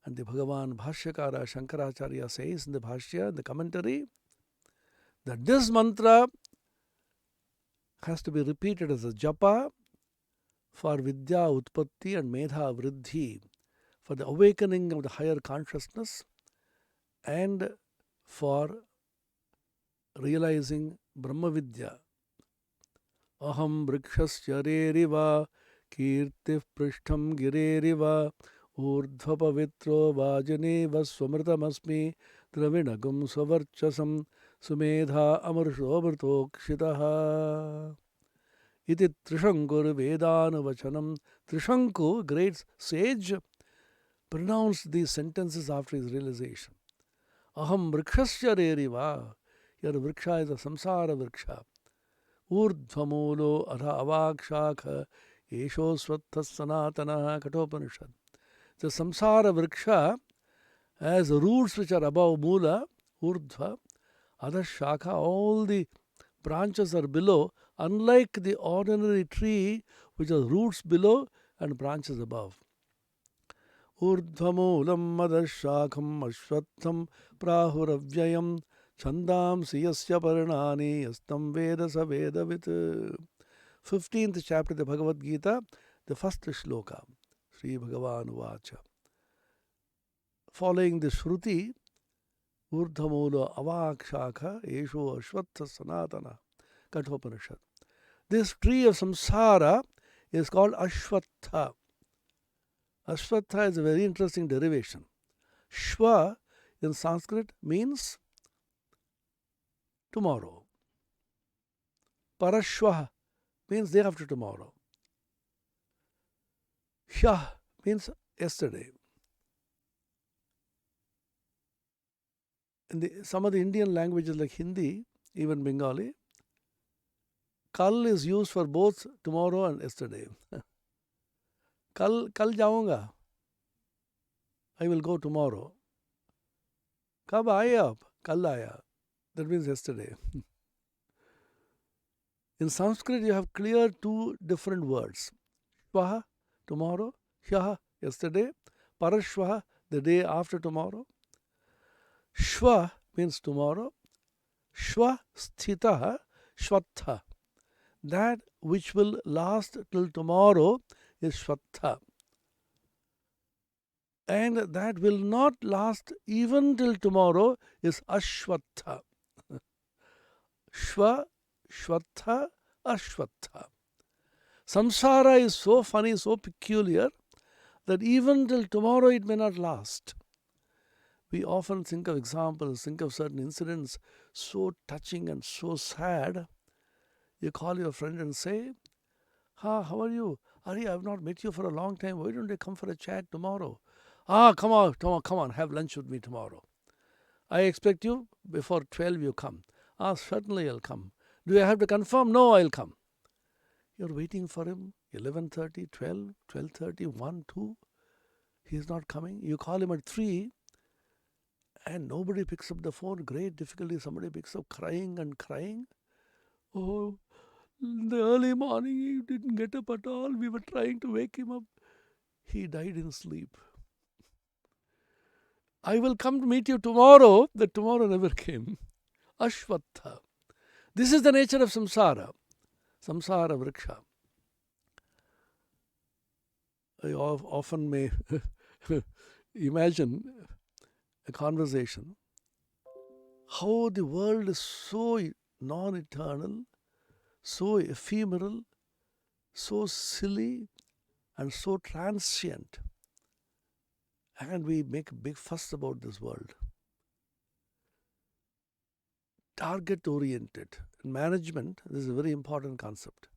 And the Bhagavan Bhashyakara Shankaracharya says in the Bhashya, in the commentary, that this mantra has to be repeated as a japa for Vidya Utpatti and Medha Vriddhi, for the awakening of the higher consciousness and for realizing Brahma Vidya, Aham vrikshasya reriva kirtif prishtham gireriva urdhva pavitro vajaneva swamritamasmi dravinagam swavarchasam sumedha amarsho amrtokshitaha. Iti Trishankur Vedanavachanam. Trishanku, great sage, pronounced these sentences after his realization. Aham vrikshasya reriva. Your vriksha is a samsara vriksha. Urdhvamulo adha avakshakha esho swattha sanatana Kathopanishad. The samsara vriksha has roots which are above mula, urdhva, other shakha, all the branches are below, unlike the ordinary tree which has roots below and branches above. Urdhvamulam madashakham ashwatham prahuravyayam chandamsi yasya parnani yastam veda savedavit. 15th chapter of the Bhagavad Gita, the first shloka, Sri Bhagavan Vacha. Following the Shruti, Urdhvamulo avakshakha esho ashwatha sanatana Kathopanishad. This tree of samsara is called Ashwatha. Ashwatha is a very interesting derivation. Shva in Sanskrit means tomorrow. Parashvah means day after tomorrow. Hyah means yesterday. In some of the Indian languages like Hindi, even Bengali, kal is used for both tomorrow and yesterday. Kal jaunga. I will go tomorrow. Kab aaya? Kal aaya. That means yesterday. In Sanskrit, you have clear two different words. Shvaha, tomorrow. Hyaha, yesterday. Parashvaha, the day after tomorrow. Shva means tomorrow. Shva sthitaha, shvatha. That which will last till tomorrow is shvatha. And that will not last even till tomorrow is ashvatha. Shva, shvatha, ashvatha. Samsara is so funny, so peculiar, that even till tomorrow it may not last. We often think of examples, think of certain incidents so touching and so sad. You call your friend and say, how are you? Ari, I have not met you for a long time. Why don't you come for a chat tomorrow? Come on, have lunch with me tomorrow. I expect you before 12 you come. Certainly I'll come. Do I have to confirm? No, I'll come. You're waiting for him, 11:30, 12, 12:30, 1, 2. He's not coming. You call him at 3 and nobody picks up the phone. Great difficulty. Somebody picks up crying and crying. Oh, in the early morning he didn't get up at all. We were trying to wake him up. He died in sleep. I will come to meet you tomorrow. The tomorrow never came. Ashvatha. This is the nature of samsara. Samsara vriksha. I often may imagine a conversation. How the world is so non-eternal, so ephemeral, so silly, and so transient. And we make a big fuss about this world. Target-oriented. In management, this is a very important concept.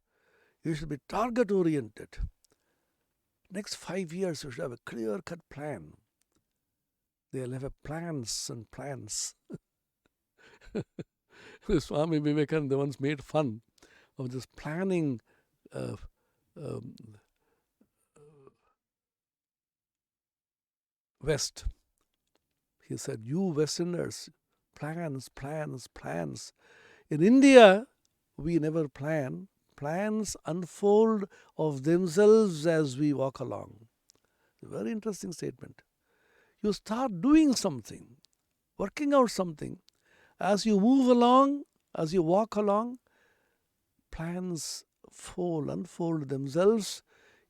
You should be target-oriented. Next 5 years, you should have a clear-cut plan. They'll have plans and plans. Swami Vivekananda once made fun of this planning West. He said, you Westerners, plans. In India, we never plan. Plans unfold of themselves as we walk along. A very interesting statement. You start doing something, working out something. As you move along, as you walk along, plans unfold themselves.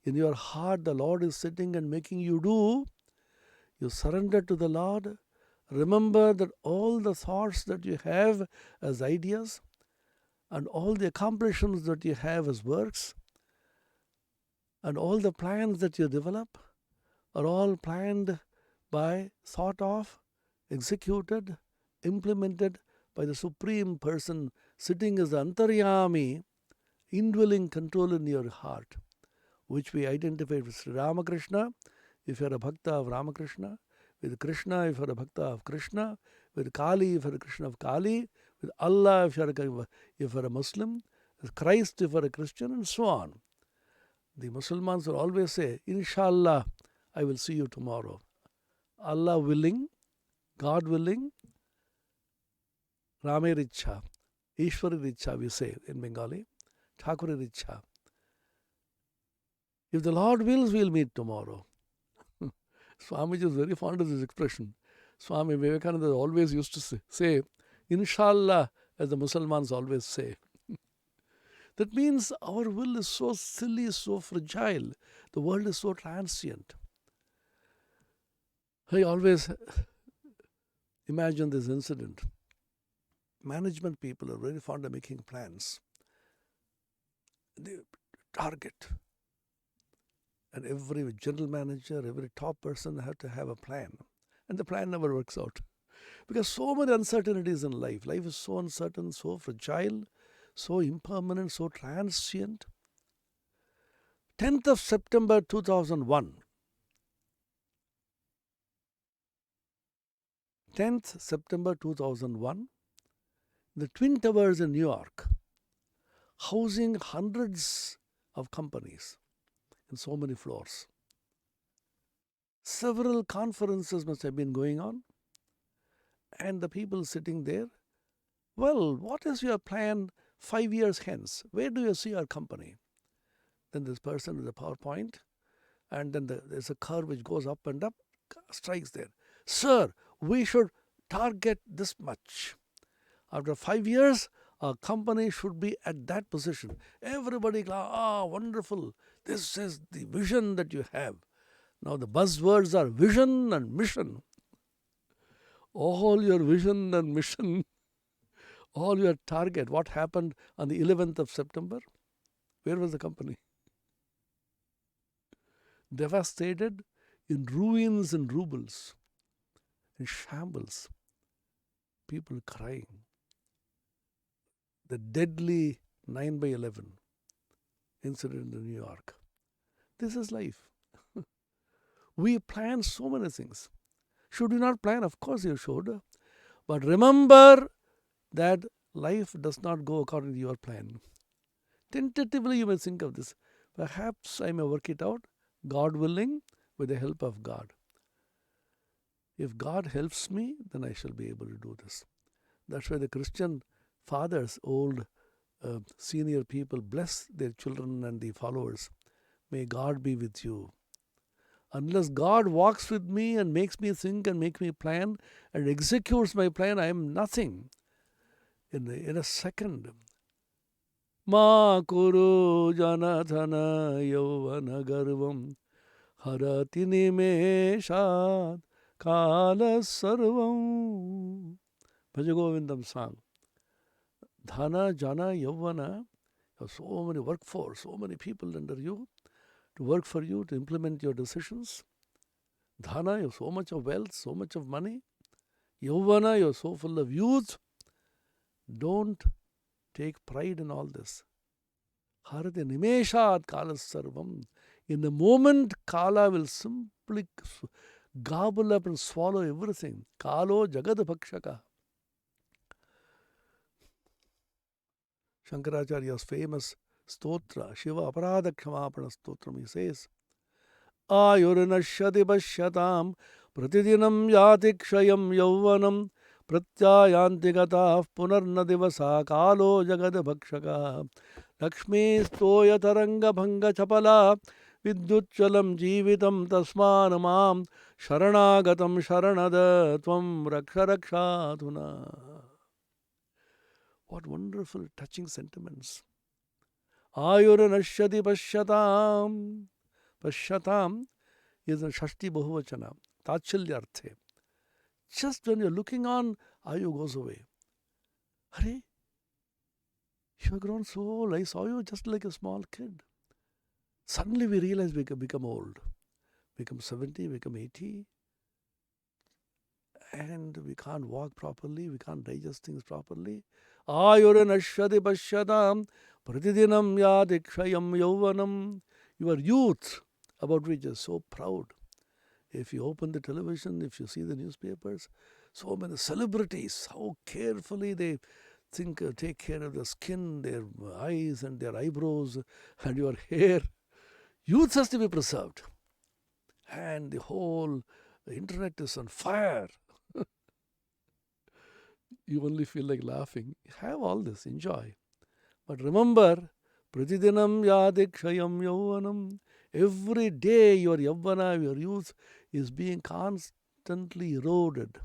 In your heart, the Lord is sitting and making you do. You surrender to the Lord. Remember that all the thoughts that you have as ideas and all the accomplishments that you have as works, and all the plans that you develop are all planned by, thought of, executed, implemented by the Supreme Person sitting as the Antaryami, indwelling control in your heart, which we identify with Sri Ramakrishna, if you are a Bhakta of Ramakrishna, with Krishna if you are a Bhakta of Krishna, with Kali if you are a Krishna of Kali, with Allah if you are a Muslim, with Christ if you are a Christian, and so on. The Muslims will always say, Inshallah, I will see you tomorrow. Allah willing, God willing, Rame Richa, Ishwari Richa we say in Bengali, Thakure Richa. If the Lord wills, we will meet tomorrow. Swamiji is very fond of this expression. Swami Vivekananda always used to say, Inshallah, as the Muslims always say. That means our will is so silly, so fragile. The world is so transient. I always imagine this incident. Management people are very fond of making plans. They target. And every general manager, every top person have to have a plan. And the plan never works out. Because so many uncertainties in life. Life is so uncertain, so fragile, so impermanent, so transient. 10th of September 2001. 10th September 2001. The Twin Towers in New York, housing hundreds of companies in so many floors. Several conferences must have been going on, and the people sitting there, well, what is your plan 5 years hence? Where do you see our company? Then this person with a PowerPoint, and then there's a curve which goes up and up, strikes there. Sir, we should target this much. After 5 years, our company should be at that position. Everybody, wonderful. This is the vision that you have. Now the buzzwords are vision and mission. All your vision and mission, all your target. What happened on the 11th of September? Where was the company? Devastated, in ruins and rubles, in shambles. People crying. The deadly 9/11 incident in New York. This is life. We plan so many things. Should you not plan? Of course you should. But remember that life does not go according to your plan. Tentatively you may think of this. Perhaps I may work it out, God willing, with the help of God. If God helps me, then I shall be able to do this. That's why the Christian fathers, old senior people, bless their children and the followers. May God be with you. Unless God walks with me and makes me think and make me plan and executes my plan, I am nothing. In a second. Ma kuru janathana yovana garvam harati nimeshad kala sarvam. Bhajagovindam song. Dhana, Jana, Yavana, you have so many workforce, so many people under you to work for you, to implement your decisions. Dhana, you have so much of wealth, so much of money. Yavana, you are so full of youth. Don't take pride in all this. Harati nimeshat kala sarvam. In a moment, Kala will simply gobble up and swallow everything. Kalo jagad bhakshaka. Shankaracharya's famous stotra, Shiva Aparadha Kshamaapana Stotram, he says, Ayurinashyati Bashyatam Pratidinam Yati Kshayam Yauvanam Pratyayanti Gatah Punarna Divasa Kalo Jagad Bhakshaka Lakshmi Stoya Taranga Bhanga Chapala Vidyutchalam Jeevitam Tasmanamam Sharanagatam Sharanada Tvam Raksha Rakshatuna. What wonderful, touching sentiments. Ayuranashyati Pashyatam. Pashyatam is a Shashti Bahuvachana, Tachalyarthe. Just when you're looking on, Ayu goes away. Hare, You have grown so old. I saw you just like a small kid. Suddenly we realize we become old. Become 70, become 80, and we can't walk properly, we can't digest things properly. Ayuranashadi pashyadam pratidinam yadikshayam yauvanam. Your youth, about which you're so proud. If you open the television, if you see the newspapers, so many celebrities, how carefully they take care of their skin, their eyes, and their eyebrows, and your hair. Youth has to be preserved. And the whole internet is on fire. You only feel like laughing. Have all this, enjoy. But remember, Pratidinam yadikshayam yauvanam. Every day your yavana, your youth, is being constantly eroded.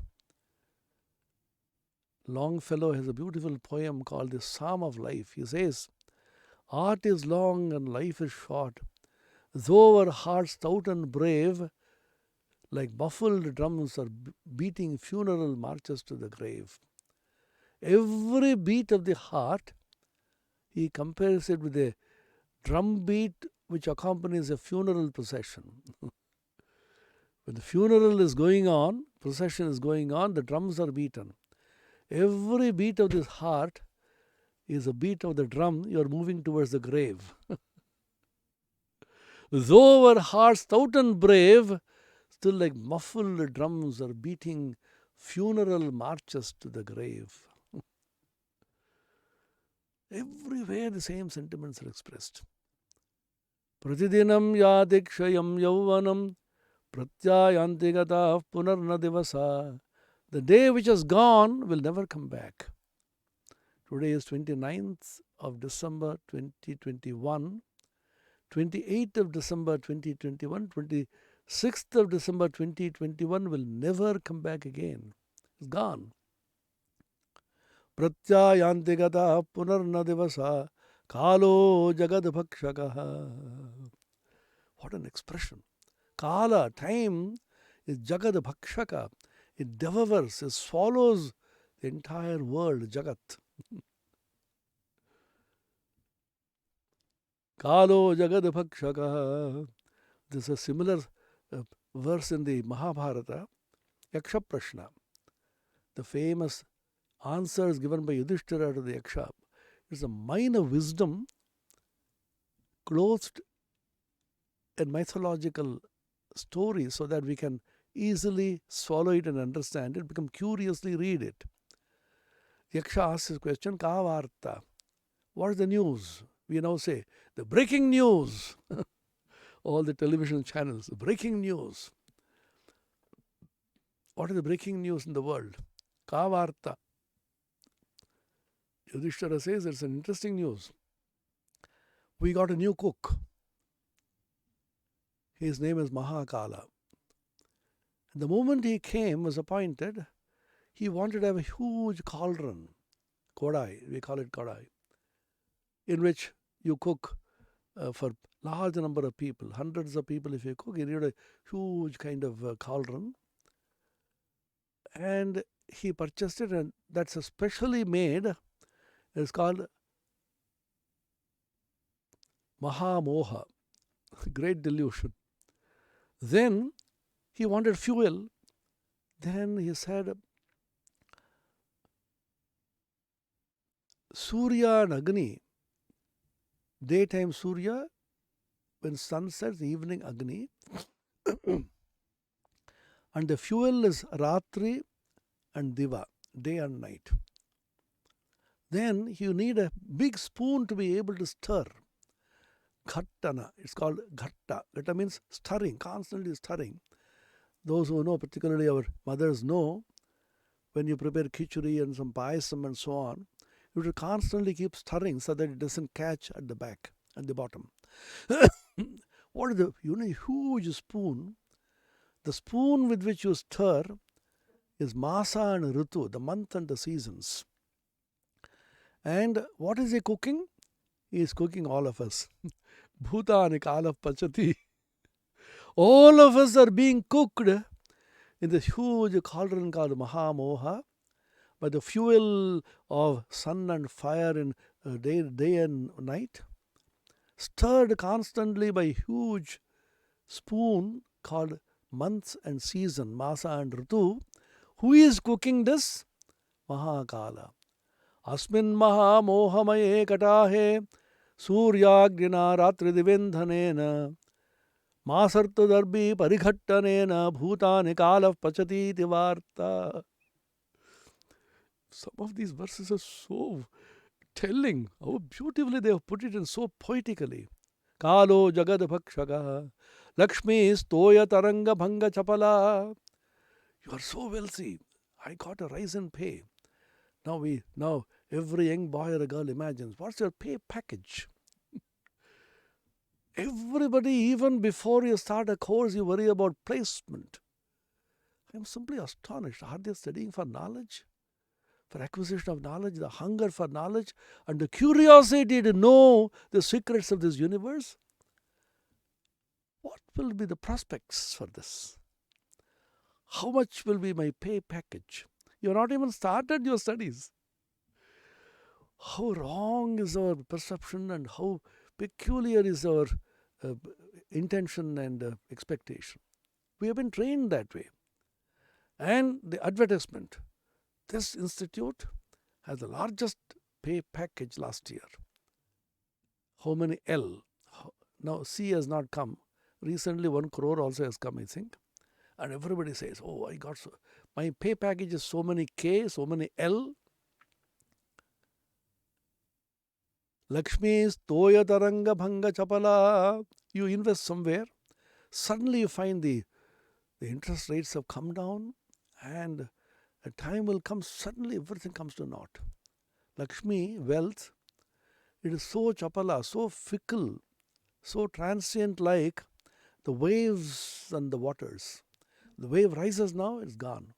Longfellow has a beautiful poem called the Psalm of Life. He says, art is long and life is short. Though our hearts stout and brave, like muffled drums are beating funeral marches to the grave. Every beat of the heart, he compares it with a drum beat which accompanies a funeral procession. When the funeral is going on, procession is going on, the drums are beaten. Every beat of this heart is a beat of the drum, you are moving towards the grave. Though our hearts stout and brave, still like muffled drums are beating funeral marches to the grave. Everywhere the same sentiments are expressed. Pratidinam yadikshayam yauvanam pratyayantigata punarna divasa. The day which has gone will never come back. Today is 29th of December 2021, 28th of December 2021, 26th of December 2021 will never come back again. It's gone. Pratyayantigata punarna divasa kalo jagad bhakshakaha. What an expression. Kala, time, is jagad bhakshaka. It devours, it swallows the entire world, jagat. Kalo jagad bhakshaka. There's a similar verse in the Mahabharata, Yaksha Prashna. The famous answers given by Yudhishthira to the Yaksha. It's a mine of wisdom clothed in mythological story so that we can easily swallow it and understand it, become curiously read it. Yaksha asks his question, Ka varta? What is the news? We now say, the breaking news. All the television channels, the breaking news. What is the breaking news in the world? Ka varta? Yudhishthira says it's an interesting news. We got a new cook. His name is Mahakala. And the moment he came, was appointed, he wanted to have a huge cauldron, kodai, we call it kodai, in which you cook for large number of people, hundreds of people if you cook, you need a huge kind of cauldron. And he purchased it, and that's a specially made, it's called Mahamoha, great delusion. Then he wanted fuel. Then he said, Surya and Agni, daytime Surya, when sun sets, evening Agni, and the fuel is Ratri and Diva, day and night. Then you need a big spoon to be able to stir. Ghattana, it's called ghatta. Ghatta means stirring, constantly stirring. Those who know, particularly our mothers know, when you prepare khichdi and some payasam and so on, you have to constantly keep stirring so that it doesn't catch at the back, at the bottom. What is the, huge spoon? The spoon with which you stir is Masa and Ritu, the month and the seasons. And what is he cooking? He is cooking all of us. Bhutani kala pachati. All of us are being cooked in this huge cauldron called Mahamoha by the fuel of sun and fire in day and night, stirred constantly by huge spoon called months and season, Masa and Ritu. Who is cooking this? Mahakala. Asmin Maha Mohamaye Katahe Suryagrina Ratri Divendhanena Masartu Darbi Parighattanena Bhutani Kala Pachati Tivarta. Some of these verses are so telling how beautifully they have put it and so poetically. Kalo Jagad Bhakshaga Lakshmi Stoya Taranga Bhanga Chapala. You are so wealthy. I got a rise in pay. Now every young boy or a girl imagines, what's your pay package? Everybody, even before you start a course, you worry about placement. I'm simply astonished. Are they studying for knowledge? For acquisition of knowledge, the hunger for knowledge, and the curiosity to know the secrets of this universe? What will be the prospects for this? How much will be my pay package? You have not even started your studies. How wrong is our perception and how peculiar is our intention and expectation. We have been trained that way. And the advertisement. This institute has the largest pay package last year. How many L? Now C has not come. Recently 1 crore also has come, I think. And everybody says, oh, I got so, my pay package is so many K, so many L. Lakshmi's Toya Taranga Bhanga Chapala. You invest somewhere, suddenly you find the interest rates have come down, and a time will come, suddenly everything comes to naught. Lakshmi, wealth, it is so chapala, so fickle, so transient like the waves and the waters. The wave rises now, it's gone.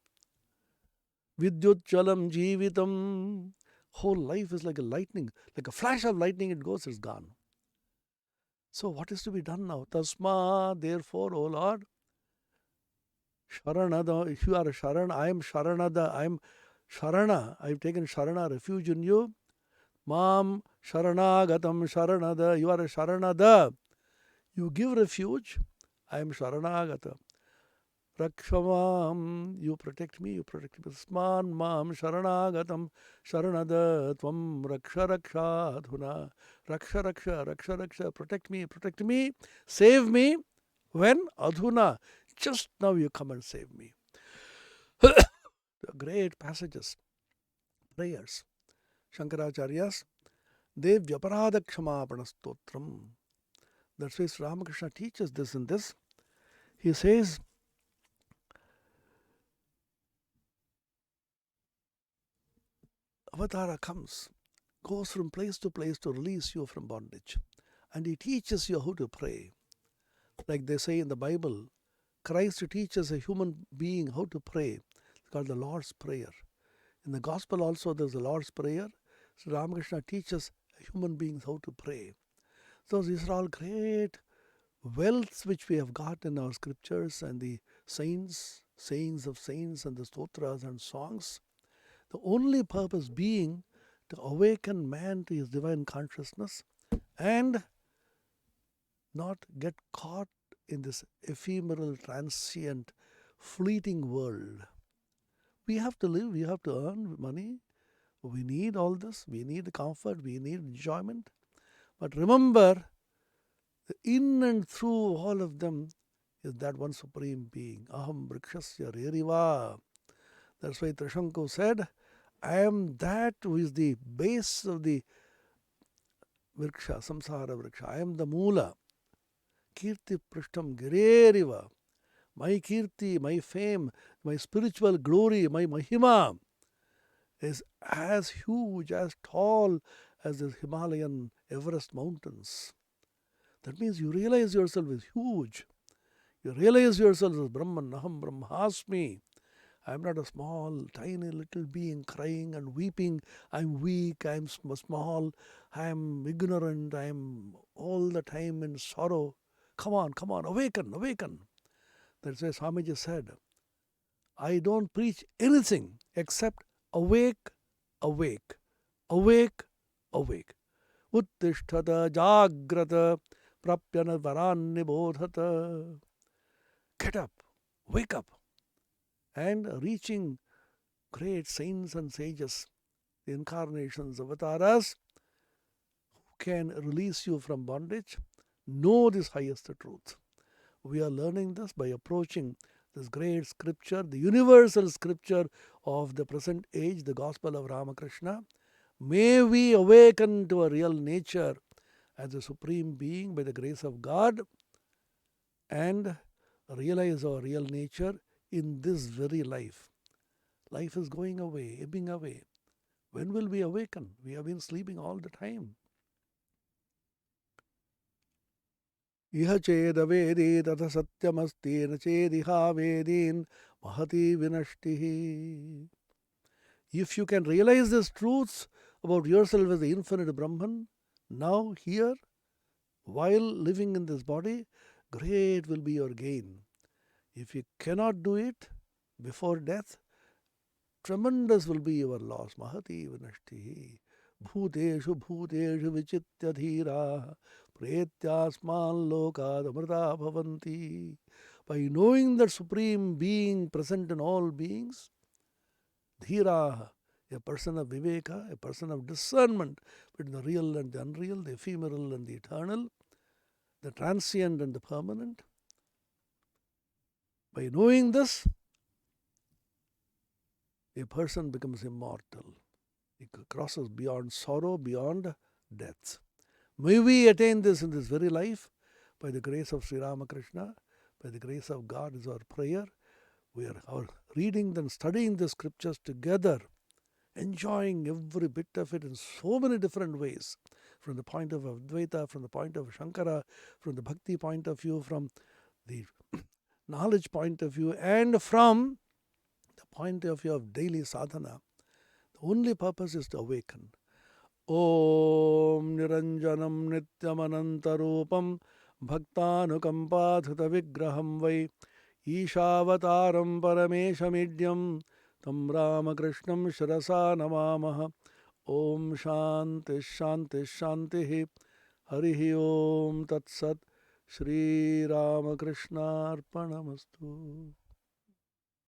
Vidyut chalam jeevitam. Whole life is like a lightning, like a flash of lightning, it goes, it's gone. So what is to be done now? Tasma, therefore, O Lord, Sharanada, if you are a Sharan, I am Sharanada, I am Sharana, I have taken Sharana, refuge in you. Mam Sharanagatam Sharanada, you are a Sharanada. You give refuge, I am Sharanagata. Rakshamam, you protect me, you protect me. Sman Mam Sharanagatam Sharanada Tvam Raksha Raksha Adhuna. Raksha Raksha, Raksha Raksha, protect me, save me. When? Adhuna, just now you come and save me. Great passages, prayers. Shankaracharya's Devyaparada Kshamapana Stotram. That's why Sri Ramakrishna teaches this in this. He says, Avatara comes, goes from place to place to release you from bondage. And he teaches you how to pray. Like they say in the Bible, Christ teaches a human being how to pray. It's called the Lord's Prayer. In the Gospel also there's the Lord's Prayer. So Ramakrishna teaches human beings how to pray. So these are all great wealths which we have got in our scriptures and the saints, sayings of saints and the stotras and songs. The only purpose being to awaken man to his divine consciousness and not get caught in this ephemeral, transient, fleeting world. We have to live, we have to earn money. We need all this, we need comfort, we need enjoyment. But remember, in and through all of them is that one supreme being. Aham Vrikshasya Reriva. That's why Trishanku said, I am that who is the base of the Vriksha, Samsara Vriksha. I am the Moola. Kirti Prishtam Gireriva. My Kirti, my fame, my spiritual glory, my Mahima is as huge, as tall as the Himalayan Everest mountains. That means you realize yourself is huge. You realize yourself as Brahman, Aham Brahmasmi. I am not a small, tiny little being crying and weeping. I am weak, I am small, I am ignorant, I am all the time in sorrow. Come on, awaken, awaken. That's why Swamiji said, I don't preach anything except awake, awake, awake, awake. Uttishtata jagrata prapyana varannibodhata. Get up, wake up, and reaching great saints and sages, the incarnations, avatars, who can release you from bondage. Know this highest truth. We are learning this by approaching this great scripture, the universal scripture of the present age, the Gospel of Ramakrishna. May we awaken to a real nature as a supreme being by the grace of God and realize our real nature in this very life. Life is going away, ebbing away. When will we awaken? We have been sleeping all the time. इह चेदवेदी तथ सत्यमस्ति न चेदिहावेदीन् महती विनष्टिः. If you can realize these truths about yourself as the infinite Brahman, now, here, while living in this body, great will be your gain. If you cannot do it before death, tremendous will be your loss. Mahati vinashti. Bhuteshu bhuteshu vichitya dhira pretyasman lokad amrita bhavanti. By knowing that Supreme Being present in all beings, dhira, a person of viveka, a person of discernment between the real and the unreal, the ephemeral and the eternal, the transient and the permanent. By knowing this, a person becomes immortal. It crosses beyond sorrow, beyond death. May we attain this in this very life by the grace of Sri Ramakrishna, by the grace of God is our prayer. We are reading and studying the scriptures together, enjoying every bit of it in so many different ways, from the point of Advaita, from the point of Shankara, from the bhakti point of view, from the knowledge point of view, and from the point of view of daily sadhana. The only purpose is to awaken. Om Niranjanam Nityamanantarupam Bhaktanukampathuta Vigraham Vai Ishavataram Parameshamidhyam Tam Ramakrishnam Shirasa Namamaha. Om Shanti Shanti Shanti Harihi Om Tat Sat Shri Ramakrishna Arpanamastu.